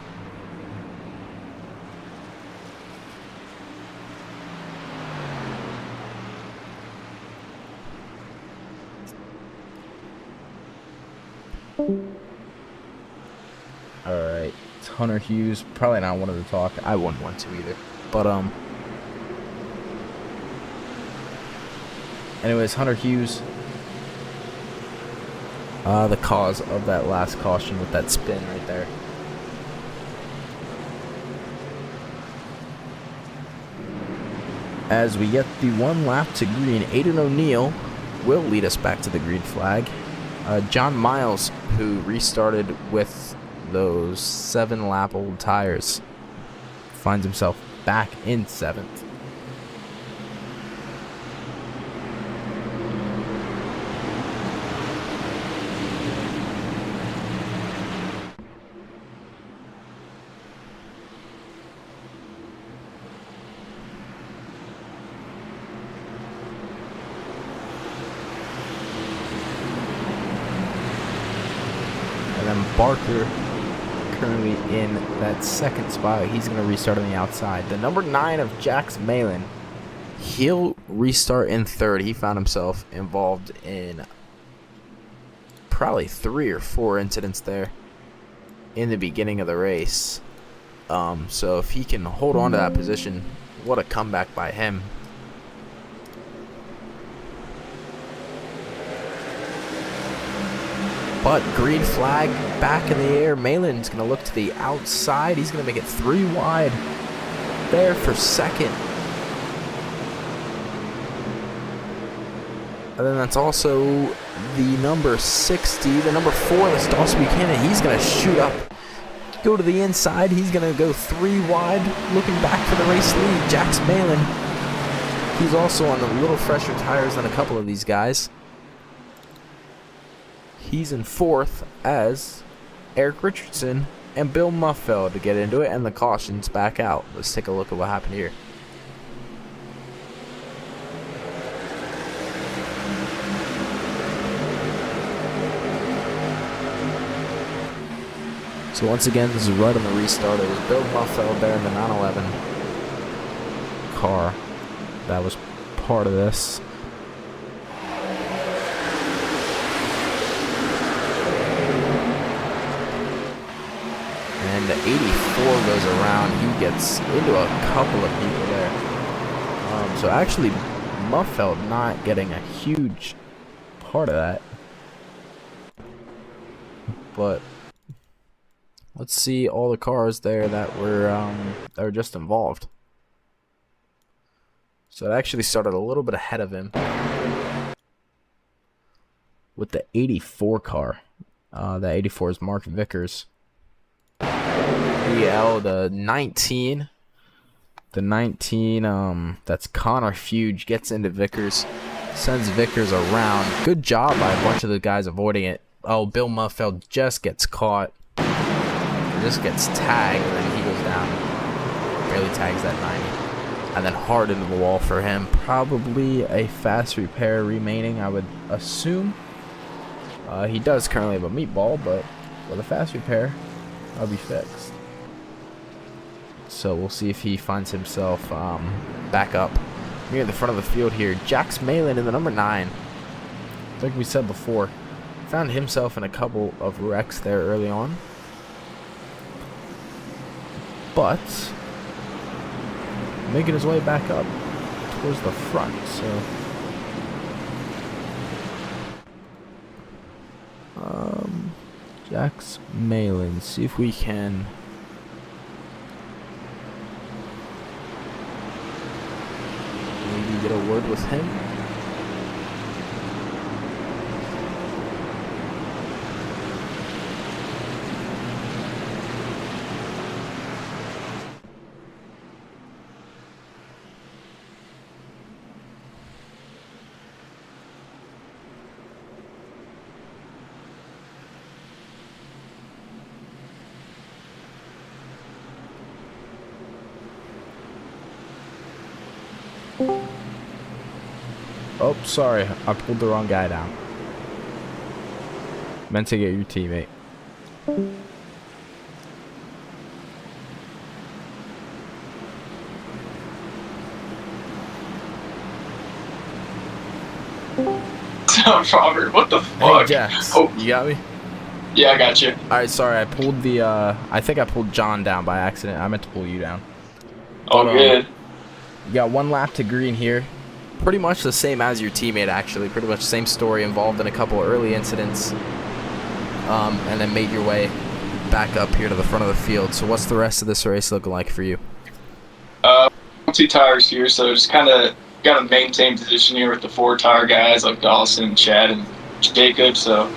Alright, it's Hunter Hughes. Probably not wanted to talk. I wouldn't want to either. But, anyways, Hunter Hughes. The cause of that last caution with that spin right there. As we get the one lap to green, Aiden O'Neill will lead us back to the green flag. John Miles, who restarted with those 7-lap-old tires, finds himself back in 7th. Barker currently in that 2nd spot. He's going to restart on the outside. The number 9 of Jax Malin, he'll restart in 3rd. He found himself involved in probably 3 or 4 incidents there in the beginning of the race. So if he can hold on to that position, what a comeback by him. But green flag back in the air. Malin's going to look to the outside. He's going to make it 3 wide there for 2nd. And then that's also the number 60. The number 4, that's Dawson Buchanan. He's going to shoot up, go to the inside. He's going to go 3 wide, looking back for the race lead. Jax Malin. He's also on a little fresher tires than a couple of these guys. He's in 4th as Eric Richardson and Bill Muffeld to get into it, and the caution's back out. Let's take a look at what happened here. So once again, this is right on the restart. It was Bill Muffeld there in the 911 car that was part of this. And the 84 goes around. He gets into a couple of people there. So actually, Muffeld not getting a huge part of that. But let's see all the cars there that were just involved. So it actually started a little bit ahead of him with the 84 car. The 84 is Mark Vickers. The 19. The 19, that's Connor Fuge, gets into Vickers, sends Vickers around. Good job by a bunch of the guys avoiding it. Oh, Bill Muffeld just gets caught. Just gets tagged, and then he goes down. Barely tags that 90. And then hard into the wall for him. Probably a fast repair remaining, I would assume. He does currently have a meatball, but with a fast repair, I'll be fixed. So we'll see if he finds himself back up near the front of the field here. Jax Malin in the number 9. Like we said before, found himself in a couple of wrecks there early on. But making his way back up towards the front. So Jax Malin, see if we can maybe get a word with him. Oh, sorry. I pulled the wrong guy down. Meant to get your teammate. Robert, what the fuck? Hey, Jax. Oh, You got me? yeah, I got you. Alright, sorry. I pulled the, I think I pulled John down by accident. I meant to pull you down. Oh, But, good. You got 1 lap to green here. Pretty much the same as your teammate, actually. Pretty much the same story, involved in a couple of early incidents. And then made your way back up here to the front of the field. So what's the rest of this race looking like for you? 2 tires here, so just kind of got to maintain position here with the 4-tire guys like Dawson, Chad, and Jacob. So,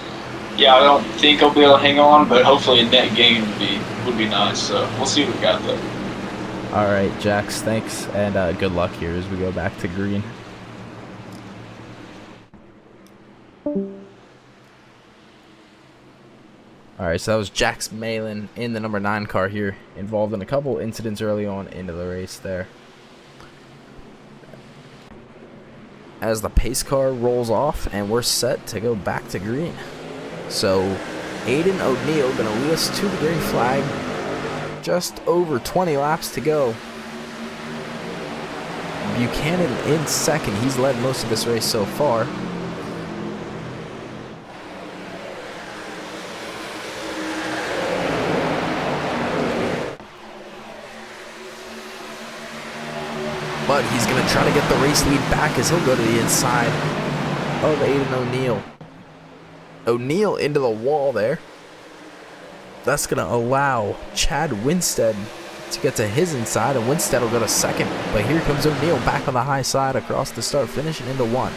yeah, I don't think I'll be able to hang on, but hopefully a net gain would be nice. So we'll see what we got though. All right, Jax, thanks, and good luck here as we go back to green. All right, so that was Jax Malin in the number 9 car here, involved in a couple incidents early on into the race there. As the pace car rolls off, and we're set to go back to green. So, Aiden O'Neill going to lead us to the green flag. Just over 20 laps to go. Buchanan in second. He's led most of this race so far. But he's going to try to get the race lead back as he'll go to the inside of Aiden O'Neill. O'Neill into the wall there. That's going to allow Chad Winstead to get to his inside, and Winstead will go to second. But here comes O'Neill back on the high side across the start finish and into 1.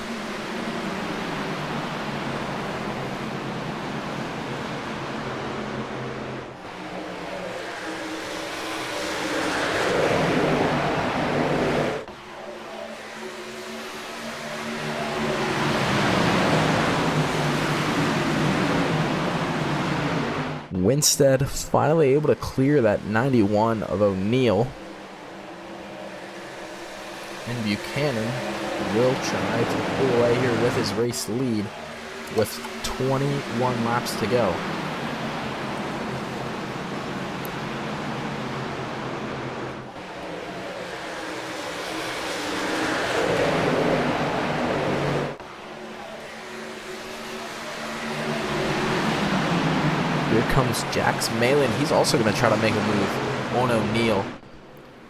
Winstead finally able to clear that 91 of O'Neill. And Buchanan will try to pull away here with his race lead with 21 laps to go. Here comes Jax Malin. He's also going to try to make a move on O'Neill,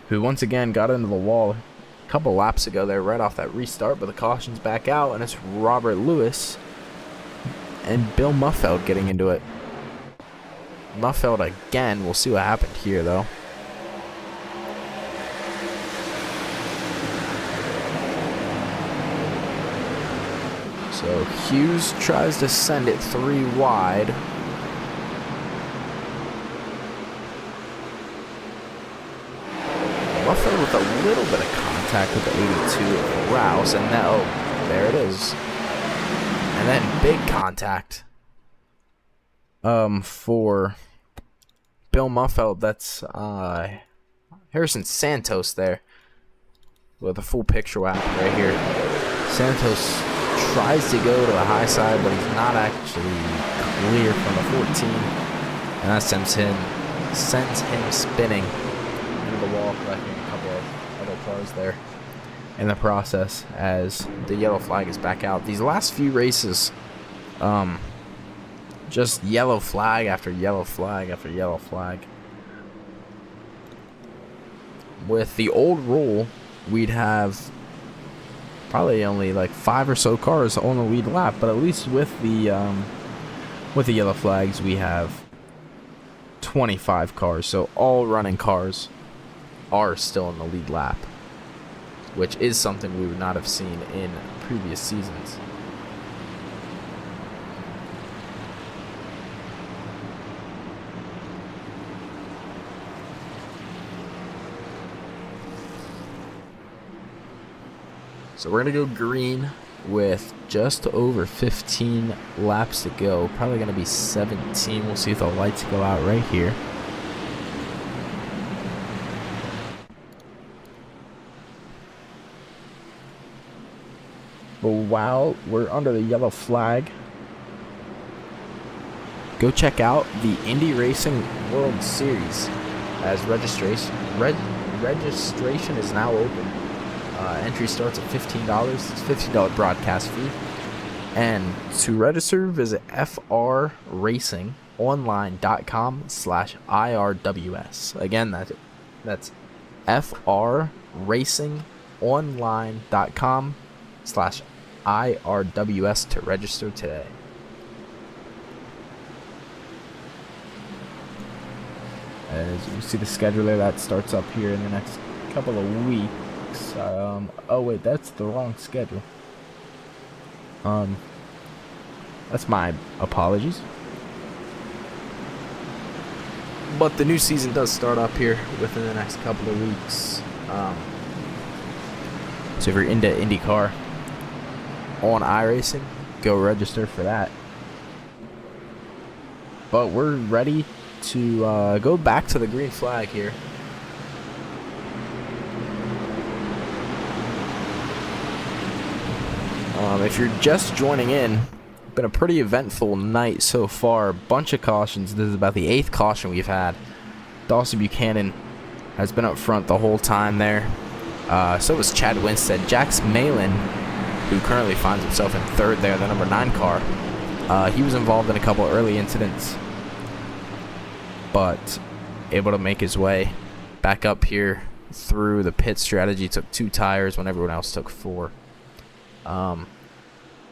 who once again got into the wall a couple laps ago there right off that restart, but the caution's back out, and it's Robert Lewis and Bill Muffeld getting into it. Muffeld again. We'll see what happened here, though. So Hughes tries to send it 3 wide. Muffeld with a little bit of contact with the 82 of Rouse, and now, there it is. And then big contact for Bill Muffeld. That's Harrison Santos there with a full picture wrap right here. Santos tries to go to the high side, but he's not actually clear from the 14, and that sends him spinning into the wall, collecting a couple of other cars there in the process as the yellow flag is back out. These last few races, just yellow flag after yellow flag after yellow flag. With the old rule, we'd have probably only like 5 or so cars on the lead lap, but at least with the yellow flags, we have 25 cars. So all running cars are still in the lead lap, which is something we would not have seen in previous seasons. So we're going to go green with just over 15 laps to go. Probably going to be 17. We'll see if the lights go out right here. But while we're under the yellow flag, go check out the Indy Racing World Series, as registration is now open. Entry starts at $15. It's a $15 broadcast fee. And to register, visit frracingonline.com/IRWS. Again, that's frracingonline.com/IRWS to register today. As you see the scheduler, that starts up here in the next couple of weeks. Oh wait, that's the wrong schedule. That's my apologies. But the new season does start up here within the next couple of weeks. So if you're into IndyCar on iRacing, go register for that. But we're ready to go back to the green flag here. If you're just joining in, been a pretty eventful night so far. Bunch of cautions. This is about the 8th caution we've had. Dawson Buchanan has been up front the whole time there. So was Chad Winstead. Jax Malin, who currently finds himself in 3rd there, the number 9 car. He was involved in a couple early incidents, but able to make his way back up here through the pit strategy. Took 2 tires when everyone else took 4.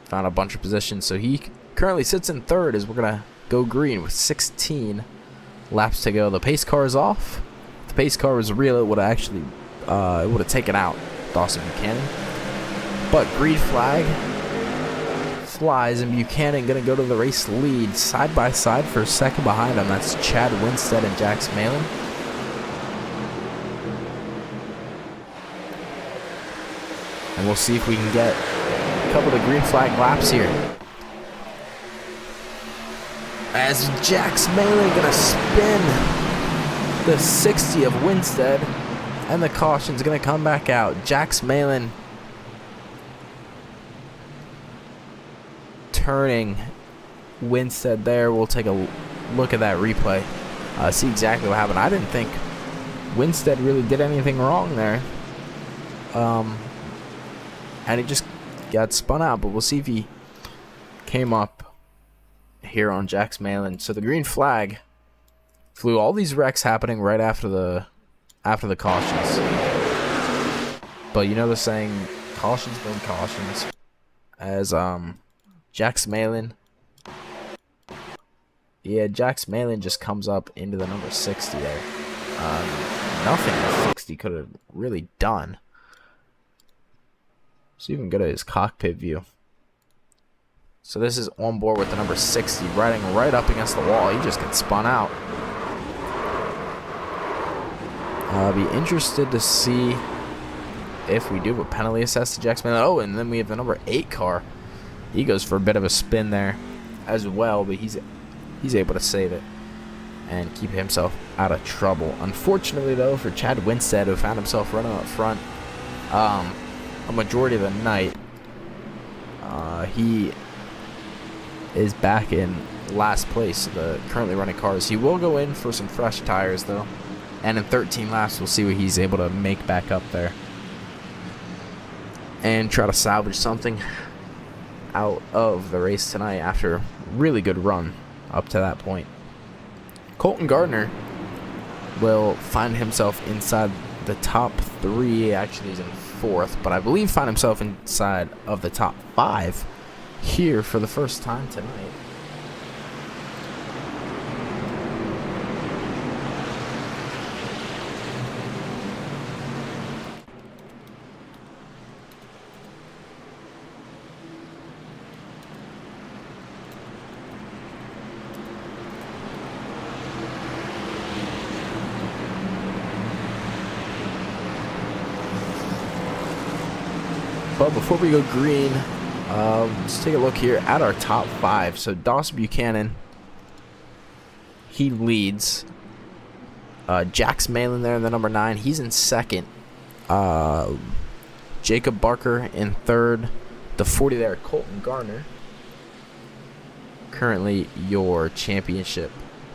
Found a bunch of positions, so he currently sits in 3rd as we're gonna go green with 16 laps to go. The pace car is off. If the pace car was real, it would have actually it would have taken out Dawson Buchanan. But green flag flies, and Buchanan gonna go to the race lead side by side for a second behind him. That's Chad Winstead and Jax Malin. And we'll see if we can get a couple of green flag laps here. As Jax Malin gonna spin the 60 of Winstead, and the caution's gonna come back out. Jax Malin turning Winstead there. We'll take a look at that replay. See exactly what happened. I didn't think Winstead really did anything wrong there. And he just got spun out, but we'll see if he came up here on Jax Malin. So the green flag flew. All these wrecks happening right after the cautions. But you know the saying, cautions bring cautions. As Jax Malin, Jax Malin just comes up into the number 60 there. Nothing the 60 could have really done. So even go to his cockpit view. So this is on board with the number 60, riding right up against the wall. He just gets spun out. I'll be interested to see if we do have a penalty assessed to Jax Malin. Oh, and then we have the number 8 car. He goes for a bit of a spin there as well, but he's able to save it and keep himself out of trouble. Unfortunately, though, for Chad Winstead, who found himself running up front a majority of the night, he is back in last place of the currently running cars. He will go in for some fresh tires, though, and in 13 laps, we'll see what he's able to make back up there and try to salvage something out of the race tonight after a really good run up to that point. Colton Gardner will find himself inside the top 3. Actually, he's in 4th, but I believe find himself inside of the top 5 here for the first time tonight. But before we go green, let's take a look here at our top 5. So Dawson Buchanan, he leads. Jax Malin there in the number 9. He's in 2nd. Jacob Barker in 3rd. The 40 there, Colton Garner. Currently your championship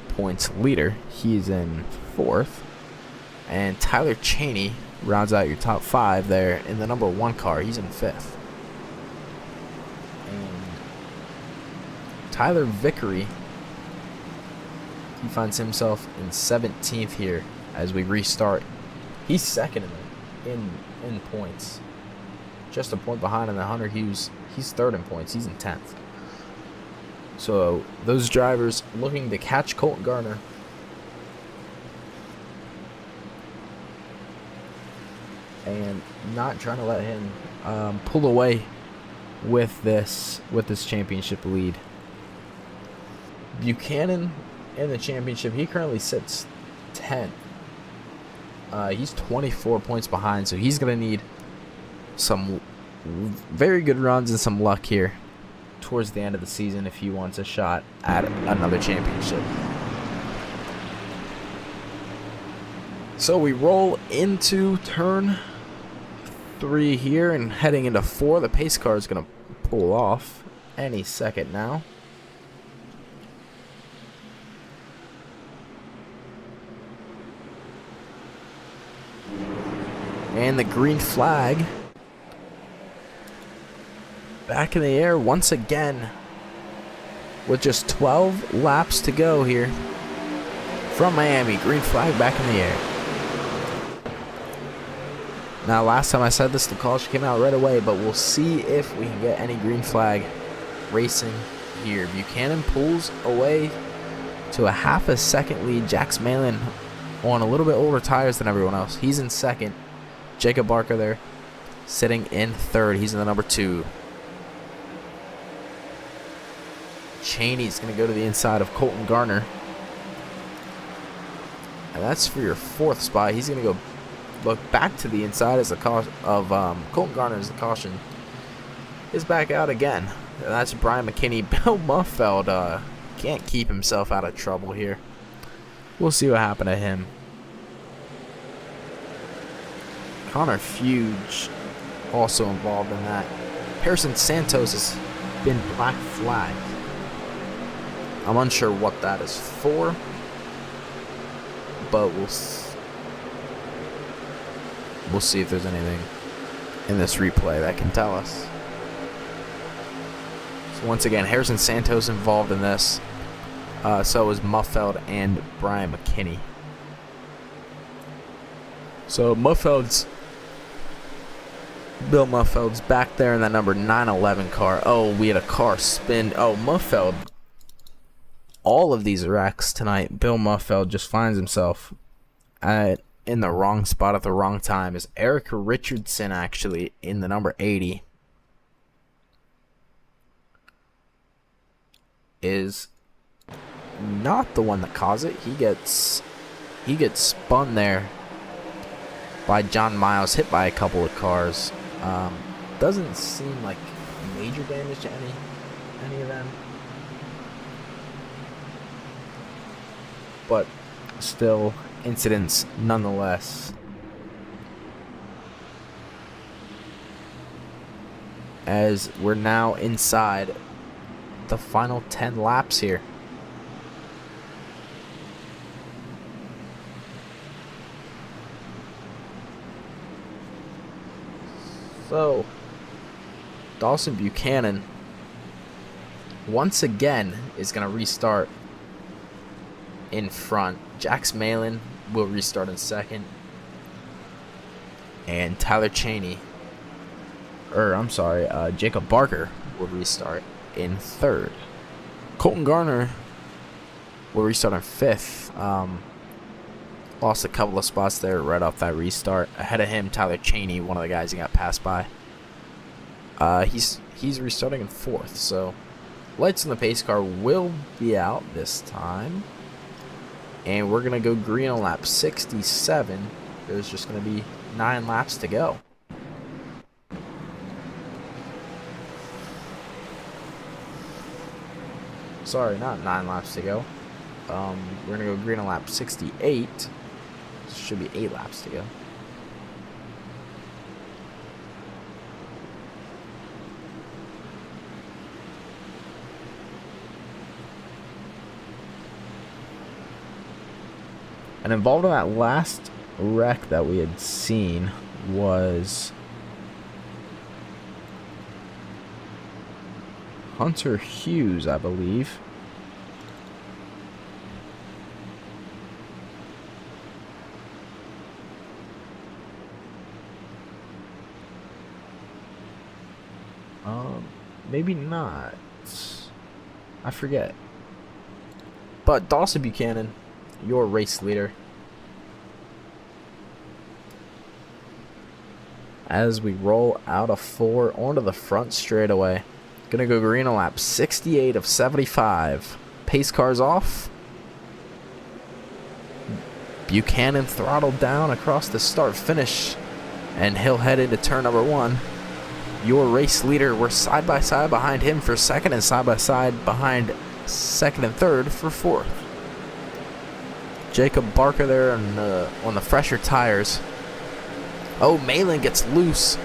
points leader. He's in 4th. And Tyler Cheney rounds out your top 5 there in the number 1 car. He's in 5th. And Tyler Vickery, he finds himself in 17th here as we restart. He's 2nd in points. Just a point behind on the Hunter Hughes. He's 3rd in points. He's in 10th. So those drivers looking to catch Colton Garner. And not trying to let him pull away with this championship lead. Buchanan in the championship, he currently sits 10th. He's 24 points behind, so he's going to need some very good runs and some luck here towards the end of the season if he wants a shot at another championship. So we roll into turn 3 here and heading into 4. The pace car is going to pull off any second now. And the green flag back in the air once again with just 12 laps to go here from Miami. Green flag back in the air. Now, last time I said this, the caution came out right away, but we'll see if we can get any green flag racing here. Buchanan pulls away to a half a second lead. Jax Malin on a little bit older tires than everyone else. He's in 2nd. Jacob Barker there sitting in 3rd. He's in the number 2. Cheney's going to go to the inside of Colton Garner. And that's for your 4th spot. He's going to go look back to the inside as the caution of Colton Garner as the caution is back out again. And that's Brian McKinney. Bill Muffeld can't keep himself out of trouble here. We'll see what happened to him. Connor Fuge also involved in that. Harrison Santos has been black flagged. I'm unsure what that is for, but we'll see if there's anything in this replay that can tell us. So once again, Harrison Santos involved in this. So is Muffeld and Brian McKinney. So Bill Muffeld's back there in that number 911 car. Oh, we had a car spin. Oh, Muffeld. All of these wrecks tonight, Bill Muffeld just finds himself in the wrong spot at the wrong time. Is Eric Richardson actually in the number 80? Is not the one that caused it. He gets spun there by John Miles, hit by a couple of cars. Doesn't seem like major damage to any of them, but still incidents nonetheless. As we're now inside the final 10 laps here. So, Dawson Buchanan once again is going to restart in front. Jax Malin will restart in 2nd. And Tyler Cheney, Jacob Barker will restart in 3rd. Colton Garner will restart in 5th. Lost a couple of spots there right off that restart. Ahead of him, Tyler Cheney, one of the guys he got passed by. He's restarting in 4th. So lights in the pace car will be out this time. And we're going to go green on lap 67. There's just going to be 9 laps to go. Sorry, not 9 laps to go. We're going to go green on lap 68. Should be 8 laps to go. And involved in that last wreck that we had seen was Hunter Hughes, I believe. Maybe not. I forget. But Dawson Buchanan, your race leader. As we roll out of 4 onto the front straightaway. Gonna go green on lap 68 of 75. Pace cars off. Buchanan throttled down across the start finish. And he'll head into turn number 1. Your race leader, we're side by side behind him for second and side by side behind second and third for fourth. Jacob Barker there on the fresher tires. Oh, Malin gets loose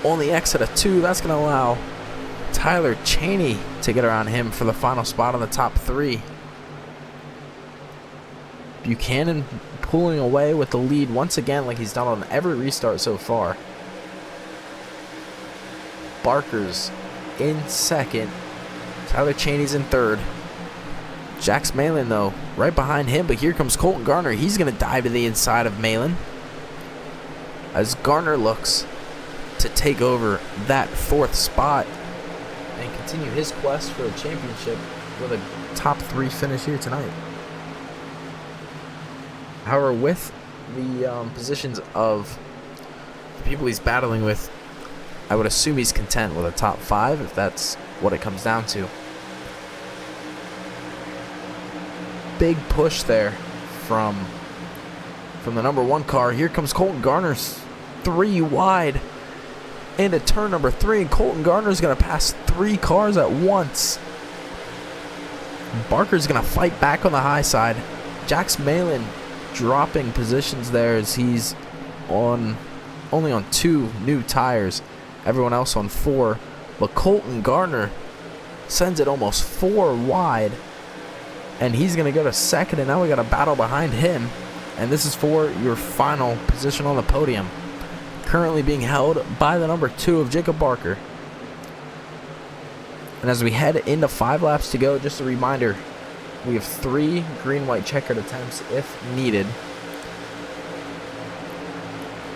on the exit of 2. That's going to allow Tyler Cheney to get around him for the final spot on the top 3. Buchanan pulling away with the lead once again like he's done on every restart so far. Barker's in second. Tyler Cheney's in third. Jax Malin, though, right behind him, but here comes Colton Garner. He's going to dive to the inside of Malin as Garner looks to take over that 4th spot and continue his quest for a championship with a top 3 finish here tonight. However, with the positions of the people he's battling with, I would assume he's content with a top 5 if that's what it comes down to. Big push there from the number 1 car. Here comes Colton Garner's 3 wide into turn number 3, and Colton Garner's going to pass 3 cars at once. Barker's going to fight back on the high side. Jax Malin dropping positions there as he's only on 2 new tires. Everyone else on 4. But Colton Garner sends it almost 4 wide. And he's going to go to second. And now we got a battle behind him. And this is for your final position on the podium. Currently being held by the number 2 of Jacob Barker. And as we head into 5 laps to go, just a reminder, we have 3 green-white checkered attempts if needed.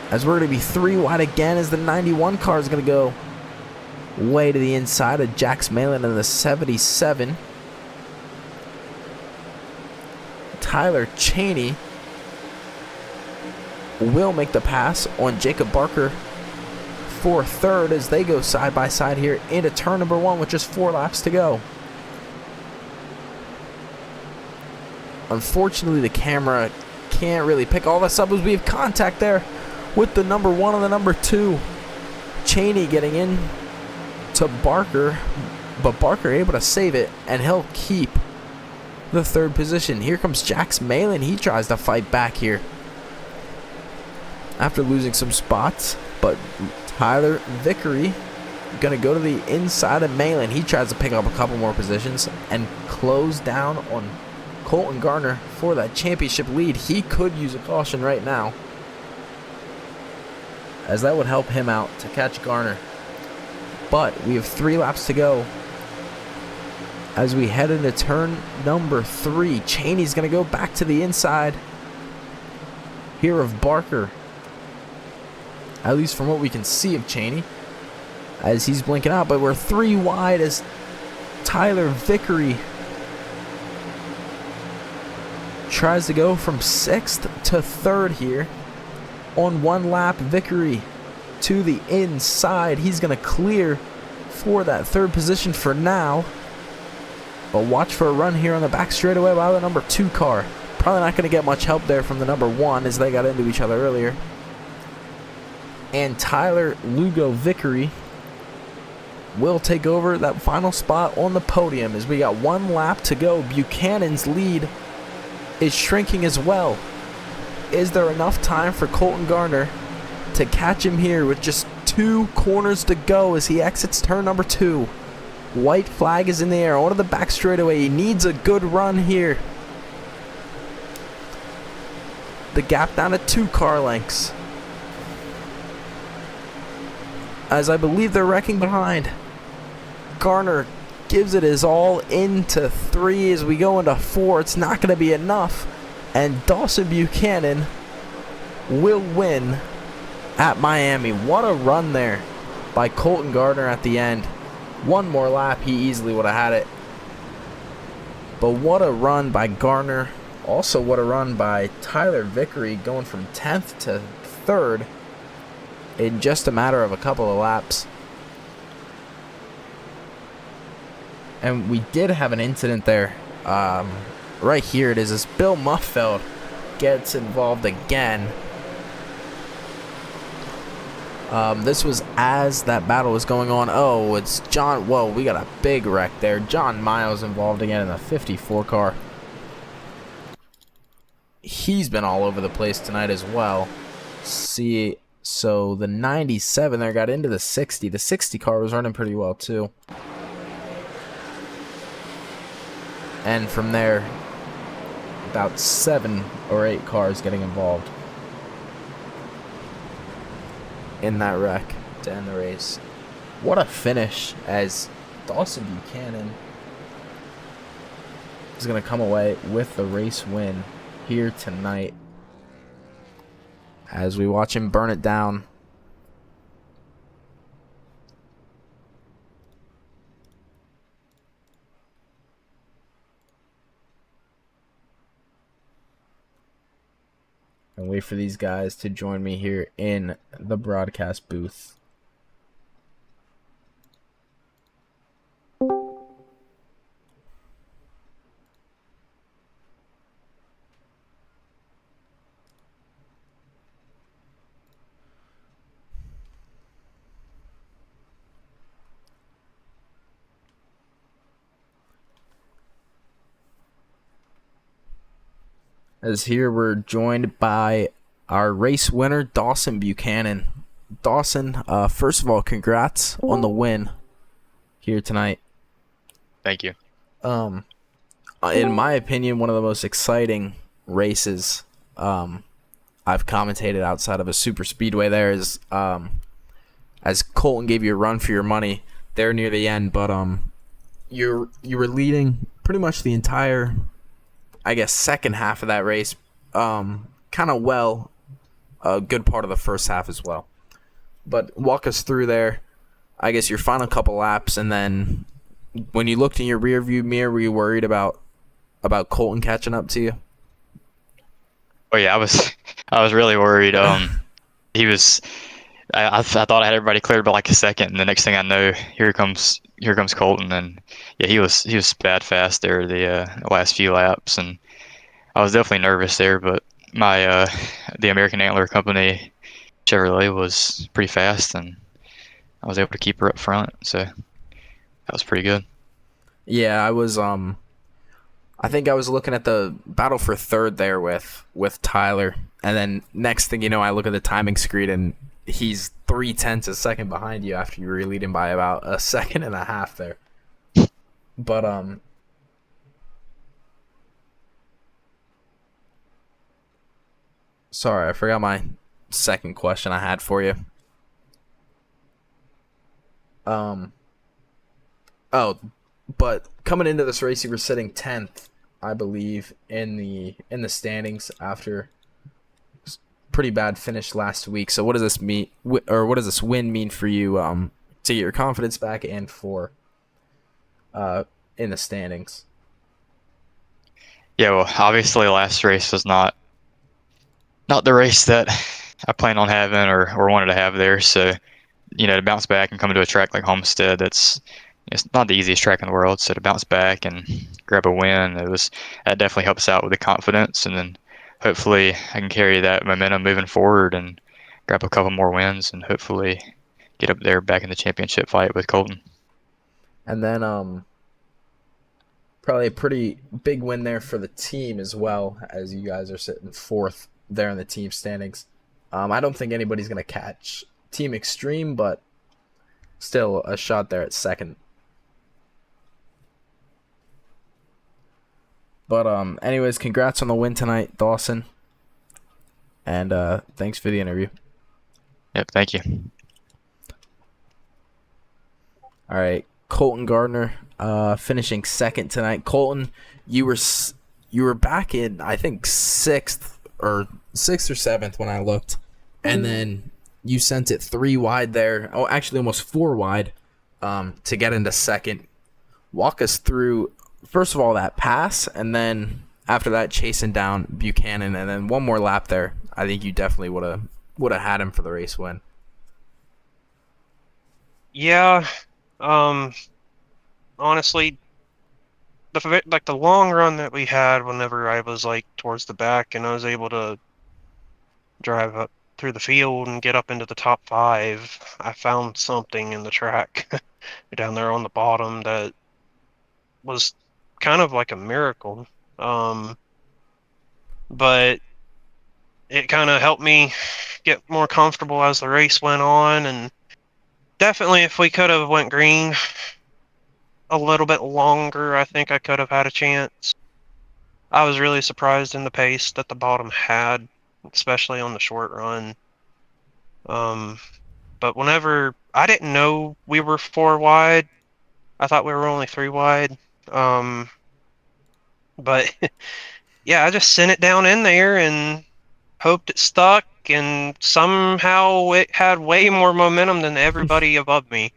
As we're going to be 3 wide again as the 91 car is going to go way to the inside of Jax Malin in the 77. Tyler Cheney will make the pass on Jacob Barker for third as they go side by side here into turn number 1 with just 4 laps to go. Unfortunately, the camera can't really pick all this up as we have contact there with the number 1 and the number 2. Cheney getting in to Barker, but Barker able to save it, and he'll keep the 3rd position. Here comes Jax Malin. He tries to fight back here after losing some spots, but Tyler Vickery going to go to the inside of Malin. He tries to pick up a couple more positions and close down on Colton Garner for that championship lead. He could use a caution right now, as that would help him out to catch Garner. But we have 3 laps to go as we head into turn number 3. Cheney's going to go back to the inside here of Barker, at least from what we can see of Cheney, as he's blinking out. But we're 3 wide as Tyler Vickery tries to go from 6th to 3rd here. On 1 lap, Vickery to the inside. He's going to clear for that 3rd position for now. But watch for a run here on the back straightaway by the number 2 car. Probably not going to get much help there from the number 1 as they got into each other earlier. And Tyler Lugo Vickery will take over that final spot on the podium as we got 1 lap to go. Buchanan's lead is shrinking as well. Is there enough time for Colton Garner to catch him here with just 2 corners to go as he exits turn number 2? White flag is in the air onto the back straightaway. He needs a good run here. the gap down to 2 car lengths. As I believe they're wrecking behind. Garner gives it his all into 3 as we go into 4. It's not going to be enough. And Dawson Buchanan will win at Miami. What a run there by Colton Gardner at the end. One more lap, he easily would have had it. But what a run by Garner. Also, what a run by Tyler Vickery, going from 10th to 3rd in just a matter of a couple of laps. And we did have an incident there. Right here it is. As Bill Muffeld gets involved again. This was as that battle was going on. Oh, it's John. Whoa, we got a big wreck there. John Miles involved again in the 54 car. He's been all over the place tonight as well. See, so the 97 there got into the 60. The 60 car was running pretty well too. And from there, about 7 or 8 cars getting involved in that wreck to end the race. What a finish, as Dawson Buchanan is going to come away with the race win here tonight as we watch him burn it down. And wait for these guys to join me here in the broadcast booth. As here we're joined by our race winner, Dawson Buchanan. Dawson, first of all, congrats on the win here tonight. Thank you. In my opinion, one of the most exciting races I've commentated outside of a super speedway there is as Colton gave you a run for your money there near the end, but you were leading pretty much the entire, I guess, second half of that race, kind of well, a good part of the first half as well. But walk us through there, I guess, your final couple laps, and then when you looked in your rear view mirror, were you worried about Colton catching up to you? Oh yeah, I was really worried. He was. I thought I had everybody cleared by like a second, and the next thing I know, here comes Colton, and yeah, he was bad fast there the last few laps, and I was definitely nervous there. But my the American Antler Company Chevrolet was pretty fast, and I was able to keep her up front, so that was pretty good. Yeah, I was. I think I was looking at the battle for third there with Tyler, and then next thing you know, I look at the timing screen and he's 0.3 a second behind you after you were leading by about a second and a half there. But sorry, I forgot my second question I had for you. Oh, but coming into this race, you were sitting 10th, I believe, in the standings after pretty bad finish last week. So what does this mean, or what does this win mean for you to get your confidence back and for in the standings? Yeah, well, obviously last race was not the race that I planned on having or wanted to have there. So, to bounce back and come to a track like Homestead, it's not the easiest track in the world. So to bounce back and grab a win, that definitely helps out with the confidence, and then hopefully I can carry that momentum moving forward and grab a couple more wins and hopefully get up there back in the championship fight with Colton. And then probably a pretty big win there for the team as well, as you guys are sitting fourth there in the team standings. I don't think anybody's going to catch Team Extreme, but still a shot there at second. But anyways, congrats on the win tonight, Dawson. And thanks for the interview. Yep, thank you. All right, Colton Gardner, finishing second tonight. Colton, you were back in, I think, sixth or seventh when I looked, and then you sent it 3 wide there. Oh, actually, almost 4 wide, to get into second. Walk us through, first of all, that pass, and then after that, chasing down Buchanan, and then one more lap there. I think you definitely would have had him for the race win. Yeah. Honestly, the long run that we had whenever I was like towards the back and I was able to drive up through the field and get up into the top 5, I found something in the track down there on the bottom that was kind of like a miracle. But it kind of helped me get more comfortable as the race went on, and definitely if we could have went green a little bit longer, I think I could have had a chance. I was really surprised in the pace that the bottom had, especially on the short run. But whenever I didn't know we were 4 wide, I thought we were only 3 wide. But yeah, I just sent it down in there and hoped it stuck, and somehow it had way more momentum than everybody above me.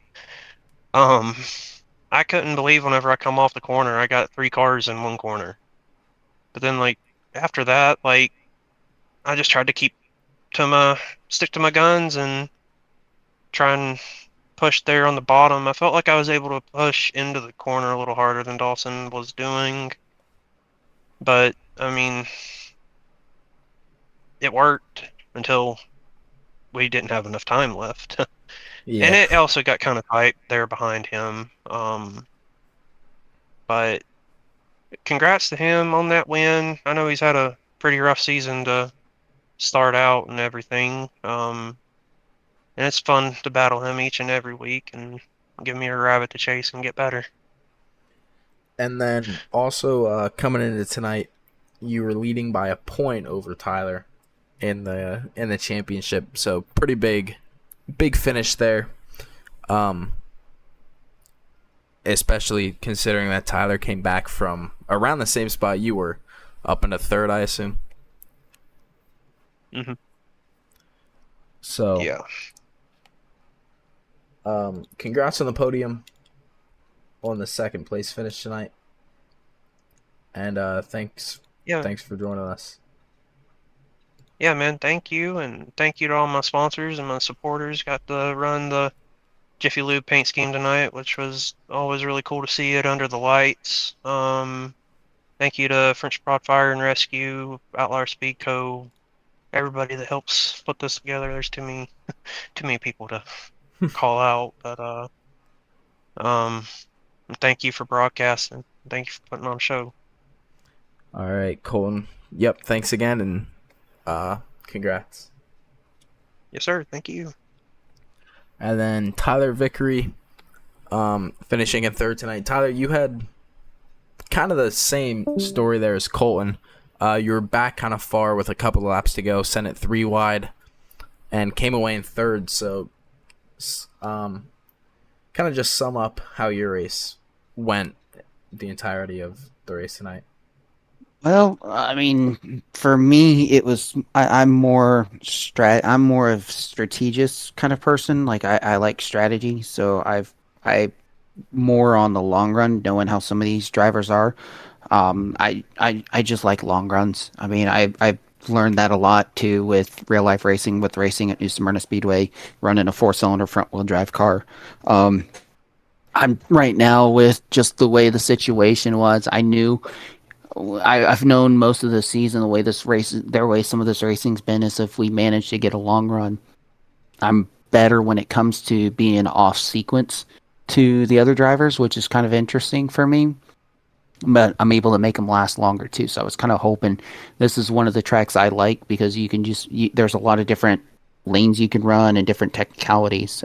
I couldn't believe whenever I come off the corner, I got 3 cars in one corner. But then, like, after that, like, I just tried to stick to my guns and try and push there on the bottom. I felt like I was able to push into the corner a little harder than Dawson was doing. But, I mean, it worked until we didn't have enough time left. Yeah. And it also got kind of tight there behind him. But congrats to him on that win. I know he's had a pretty rough season to start out and everything. And it's fun to battle him each and every week and give me a rabbit to chase and get better. And then also coming into tonight, you were leading by a point over Tyler in the championship. So pretty big finish there. Especially considering that Tyler came back from around the same spot you were, up into third, I assume. Mm-hmm. So yeah. Congrats on the podium on the second place finish tonight. And thanks for joining us. Yeah, man, thank you, and thank you to all my sponsors and my supporters. Got to run the Jiffy Lube paint scheme tonight, which was always really cool to see it under the lights. Thank you to French Prod Fire and Rescue, Outlier Speed Co., everybody that helps put this together. There's too many people to call out, but thank you for broadcasting. Thank you for putting on a show. All right, Colton. Yep, thanks again, and congrats. Yes, sir. Thank you. And then Tyler Vickery, finishing in third tonight. Tyler, you had kind of the same story there as Colton. You were back kind of far with a couple of laps to go, sent it 3 wide, and came away in third. So, kind of just sum up how your race went, the entirety of the race tonight. Well, I mean, for me, it was I'm more of strategist kind of person. Like I like strategy, so I more on the long run, knowing how some of these drivers are. I just like long runs. I mean, I've learned that a lot too with real life racing, with racing at New Smyrna Speedway, running a 4-cylinder front wheel drive car. I'm right now with just the way the situation was. I've known most of the season the way some of this racing's been is if we manage to get a long run. I'm better when it comes to being off sequence to the other drivers, which is kind of interesting for me. But I'm able to make them last longer too. So I was kind of hoping this is one of the tracks I like because you can there's a lot of different lanes you can run and different technicalities.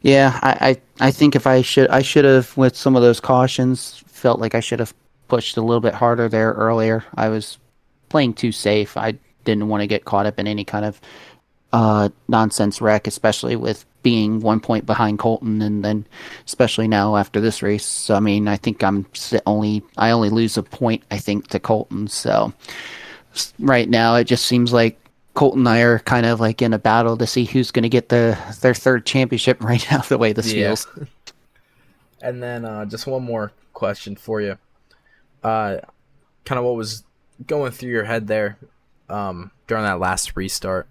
Yeah, I think if I should have, with some of those cautions, felt like I should have pushed a little bit harder there earlier. I was playing too safe. I didn't want to get caught up in any kind of nonsense wreck, especially with being 1 point behind Colton, and then especially now after this race. So, I mean, I think I only lose a point, I think, to Colton. So right now it just seems like Colton and I are kind of like in a battle to see who's going to get their third championship right now, the way this feels. And then just one more question for you. Kind of what was going through your head there during that last restart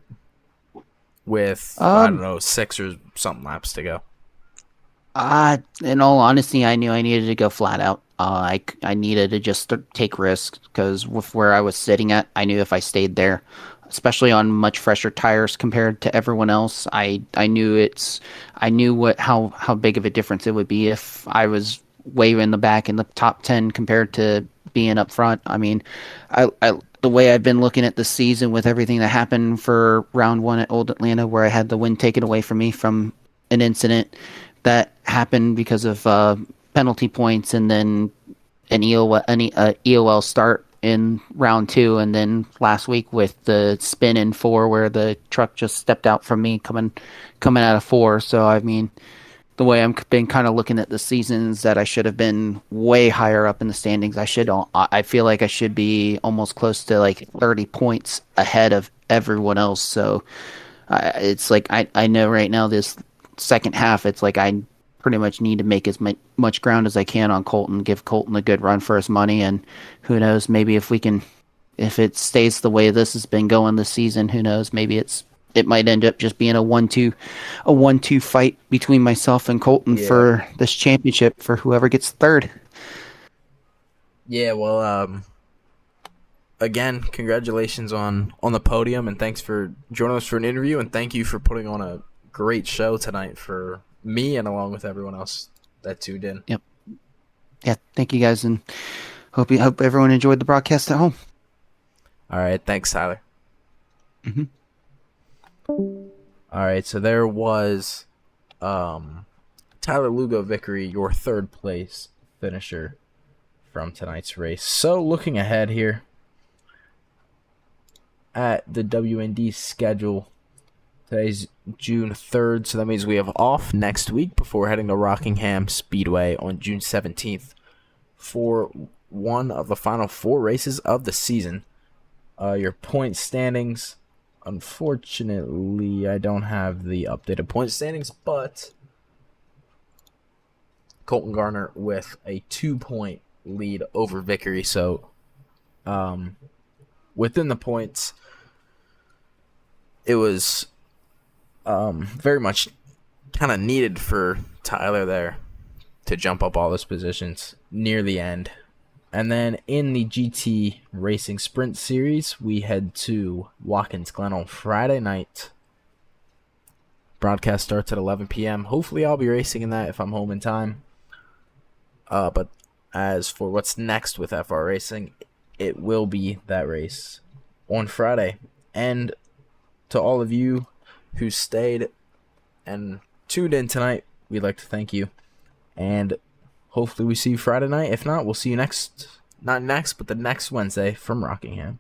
with, I don't know, 6 or something laps to go? In all honesty, I knew I needed to go flat out. I needed to just take risks, because with where I was sitting at, I knew if I stayed there, especially on much fresher tires compared to everyone else, I knew how big of a difference it would be if I was way in the back in the top 10 compared to being up front. I mean, the way I've been looking at the season with everything that happened for round 1 at Old Atlanta, where I had the win taken away from me from an incident that happened because of penalty points, and then an EOL start in round 2, and then last week with the spin in 4 where the truck just stepped out from me coming out of 4. So, I mean, the way I've been kind of looking at the seasons, that I should have been way higher up in the standings. I feel like I should be almost close to like 30 points ahead of everyone else. So it's like I know right now this second half, it's like I pretty much need to make as much ground as I can on Colton, give Colton a good run for his money, and who knows, maybe if it stays the way this has been going this season, who knows, maybe it might end up just being a 1-2 fight between myself and Colton for this championship, for whoever gets third. Yeah, well, again, congratulations on the podium, and thanks for joining us for an interview, and thank you for putting on a great show tonight for me and along with everyone else that tuned in. Yep. Yeah, thank you guys, and hope everyone enjoyed the broadcast at home. All right, thanks, Tyler. Mm-hmm. All right, so there was Tyler Lugo Vickery, your third place finisher from tonight's race. So looking ahead here at the WND schedule, today's June 3rd, so that means we have off next week before heading to Rockingham Speedway on June 17th for one of the final 4 races of the season. Your point standings, unfortunately, I don't have the updated point standings, but Colton Garner with a 2-point lead over Vickery. So within the points, it was very much kind of needed for Tyler there to jump up all those positions near the end. And then in the GT Racing Sprint Series, we head to Watkins Glen on Friday night. Broadcast starts at 11 p.m. Hopefully I'll be racing in that if I'm home in time. But as for what's next with FR Racing, it will be that race on Friday. And to all of you who stayed and tuned in tonight, we'd like to thank you. And hopefully we see you Friday night. If not, we'll see you the next Wednesday from Rockingham.